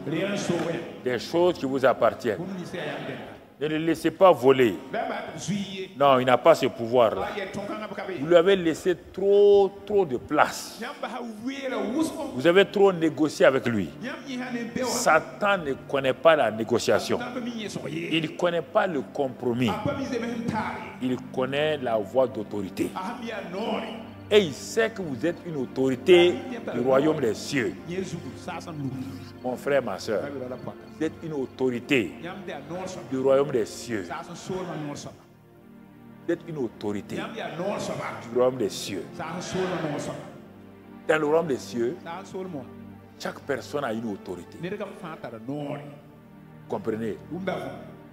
des choses qui vous appartiennent. Ne le laissez pas voler. Non, il n'a pas ce pouvoir-là. Vous lui avez laissé trop de place. Vous avez trop négocié avec lui. Satan ne connaît pas la négociation. Il ne connaît pas le compromis. Il connaît la voie d'autorité. Et il sait que vous êtes une autorité du royaume des cieux. Mon frère, ma soeur, vous êtes une autorité du royaume des cieux. Vous êtes une autorité du royaume des cieux. Dans le royaume des cieux, chaque personne a une autorité. Comprenez?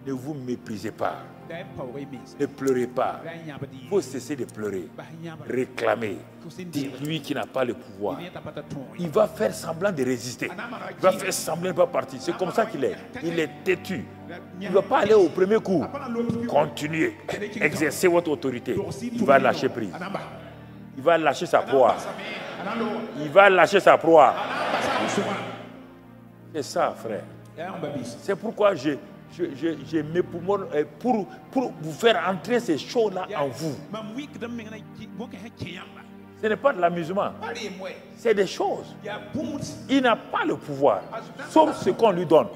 Ne vous méprisez pas. Ne pleurez pas. Il faut cesser de pleurer. Réclamez. Dites-lui qu'il n'a pas le pouvoir. Il va faire semblant de résister. Il va faire semblant de ne pas partir. C'est comme ça qu'il est. Il est têtu. Il ne va pas aller au premier coup. Continuez. Exercez votre autorité. Il va lâcher prise. Il va lâcher sa proie. Il va lâcher sa proie. C'est ça, frère. C'est pourquoi j'ai mes poumons pour vous faire entrer ces choses-là en vous. Ce n'est pas de l'amusement. C'est des choses. Il n'a pas le pouvoir, sauf ce qu'on lui donne.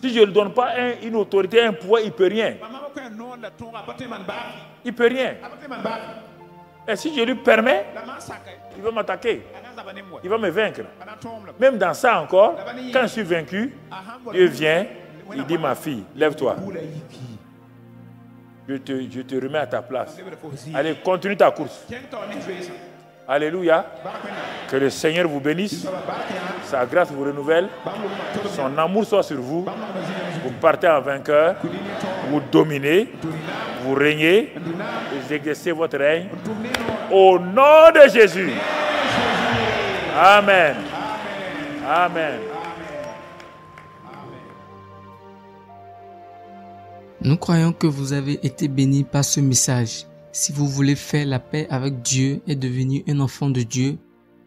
Si je ne lui donne pas une autorité, un pouvoir, il ne peut rien. Il ne peut rien. Et si je lui permets, il va m'attaquer. Il va me vaincre. Même dans ça encore, quand je suis vaincu, Dieu vient, il dit ma fille, lève-toi. Je te remets à ta place. Allez, continue ta course. Alléluia. Que le Seigneur vous bénisse. Sa grâce vous renouvelle. Son amour soit sur vous. Vous partez en vainqueur. Vous dominez. Vous régnez. Vous exercez votre règne. Au nom de Jésus. Amen. Amen. Nous croyons que vous avez été bénis par ce message. Si vous voulez faire la paix avec Dieu et devenir un enfant de Dieu,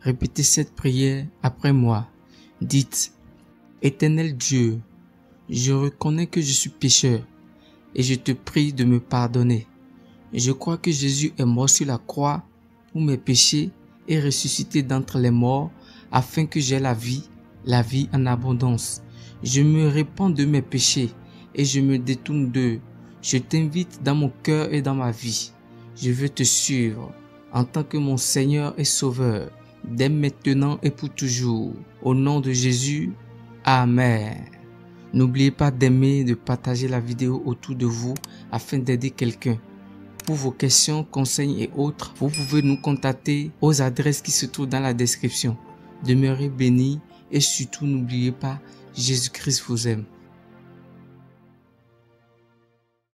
répétez cette prière après moi. Dites, Éternel Dieu, je reconnais que je suis pécheur et je te prie de me pardonner. Je crois que Jésus est mort sur la croix pour mes péchés et ressuscité d'entre les morts afin que j'aie la vie en abondance. Je me répands de mes péchés et je me détourne d'eux. Je t'invite dans mon cœur et dans ma vie. Je veux te suivre en tant que mon Seigneur et Sauveur, dès maintenant et pour toujours. Au nom de Jésus, Amen. N'oubliez pas d'aimer et de partager la vidéo autour de vous afin d'aider quelqu'un. Pour vos questions, conseils et autres, vous pouvez nous contacter aux adresses qui se trouvent dans la description. Demeurez bénis et surtout n'oubliez pas, Jésus-Christ vous aime.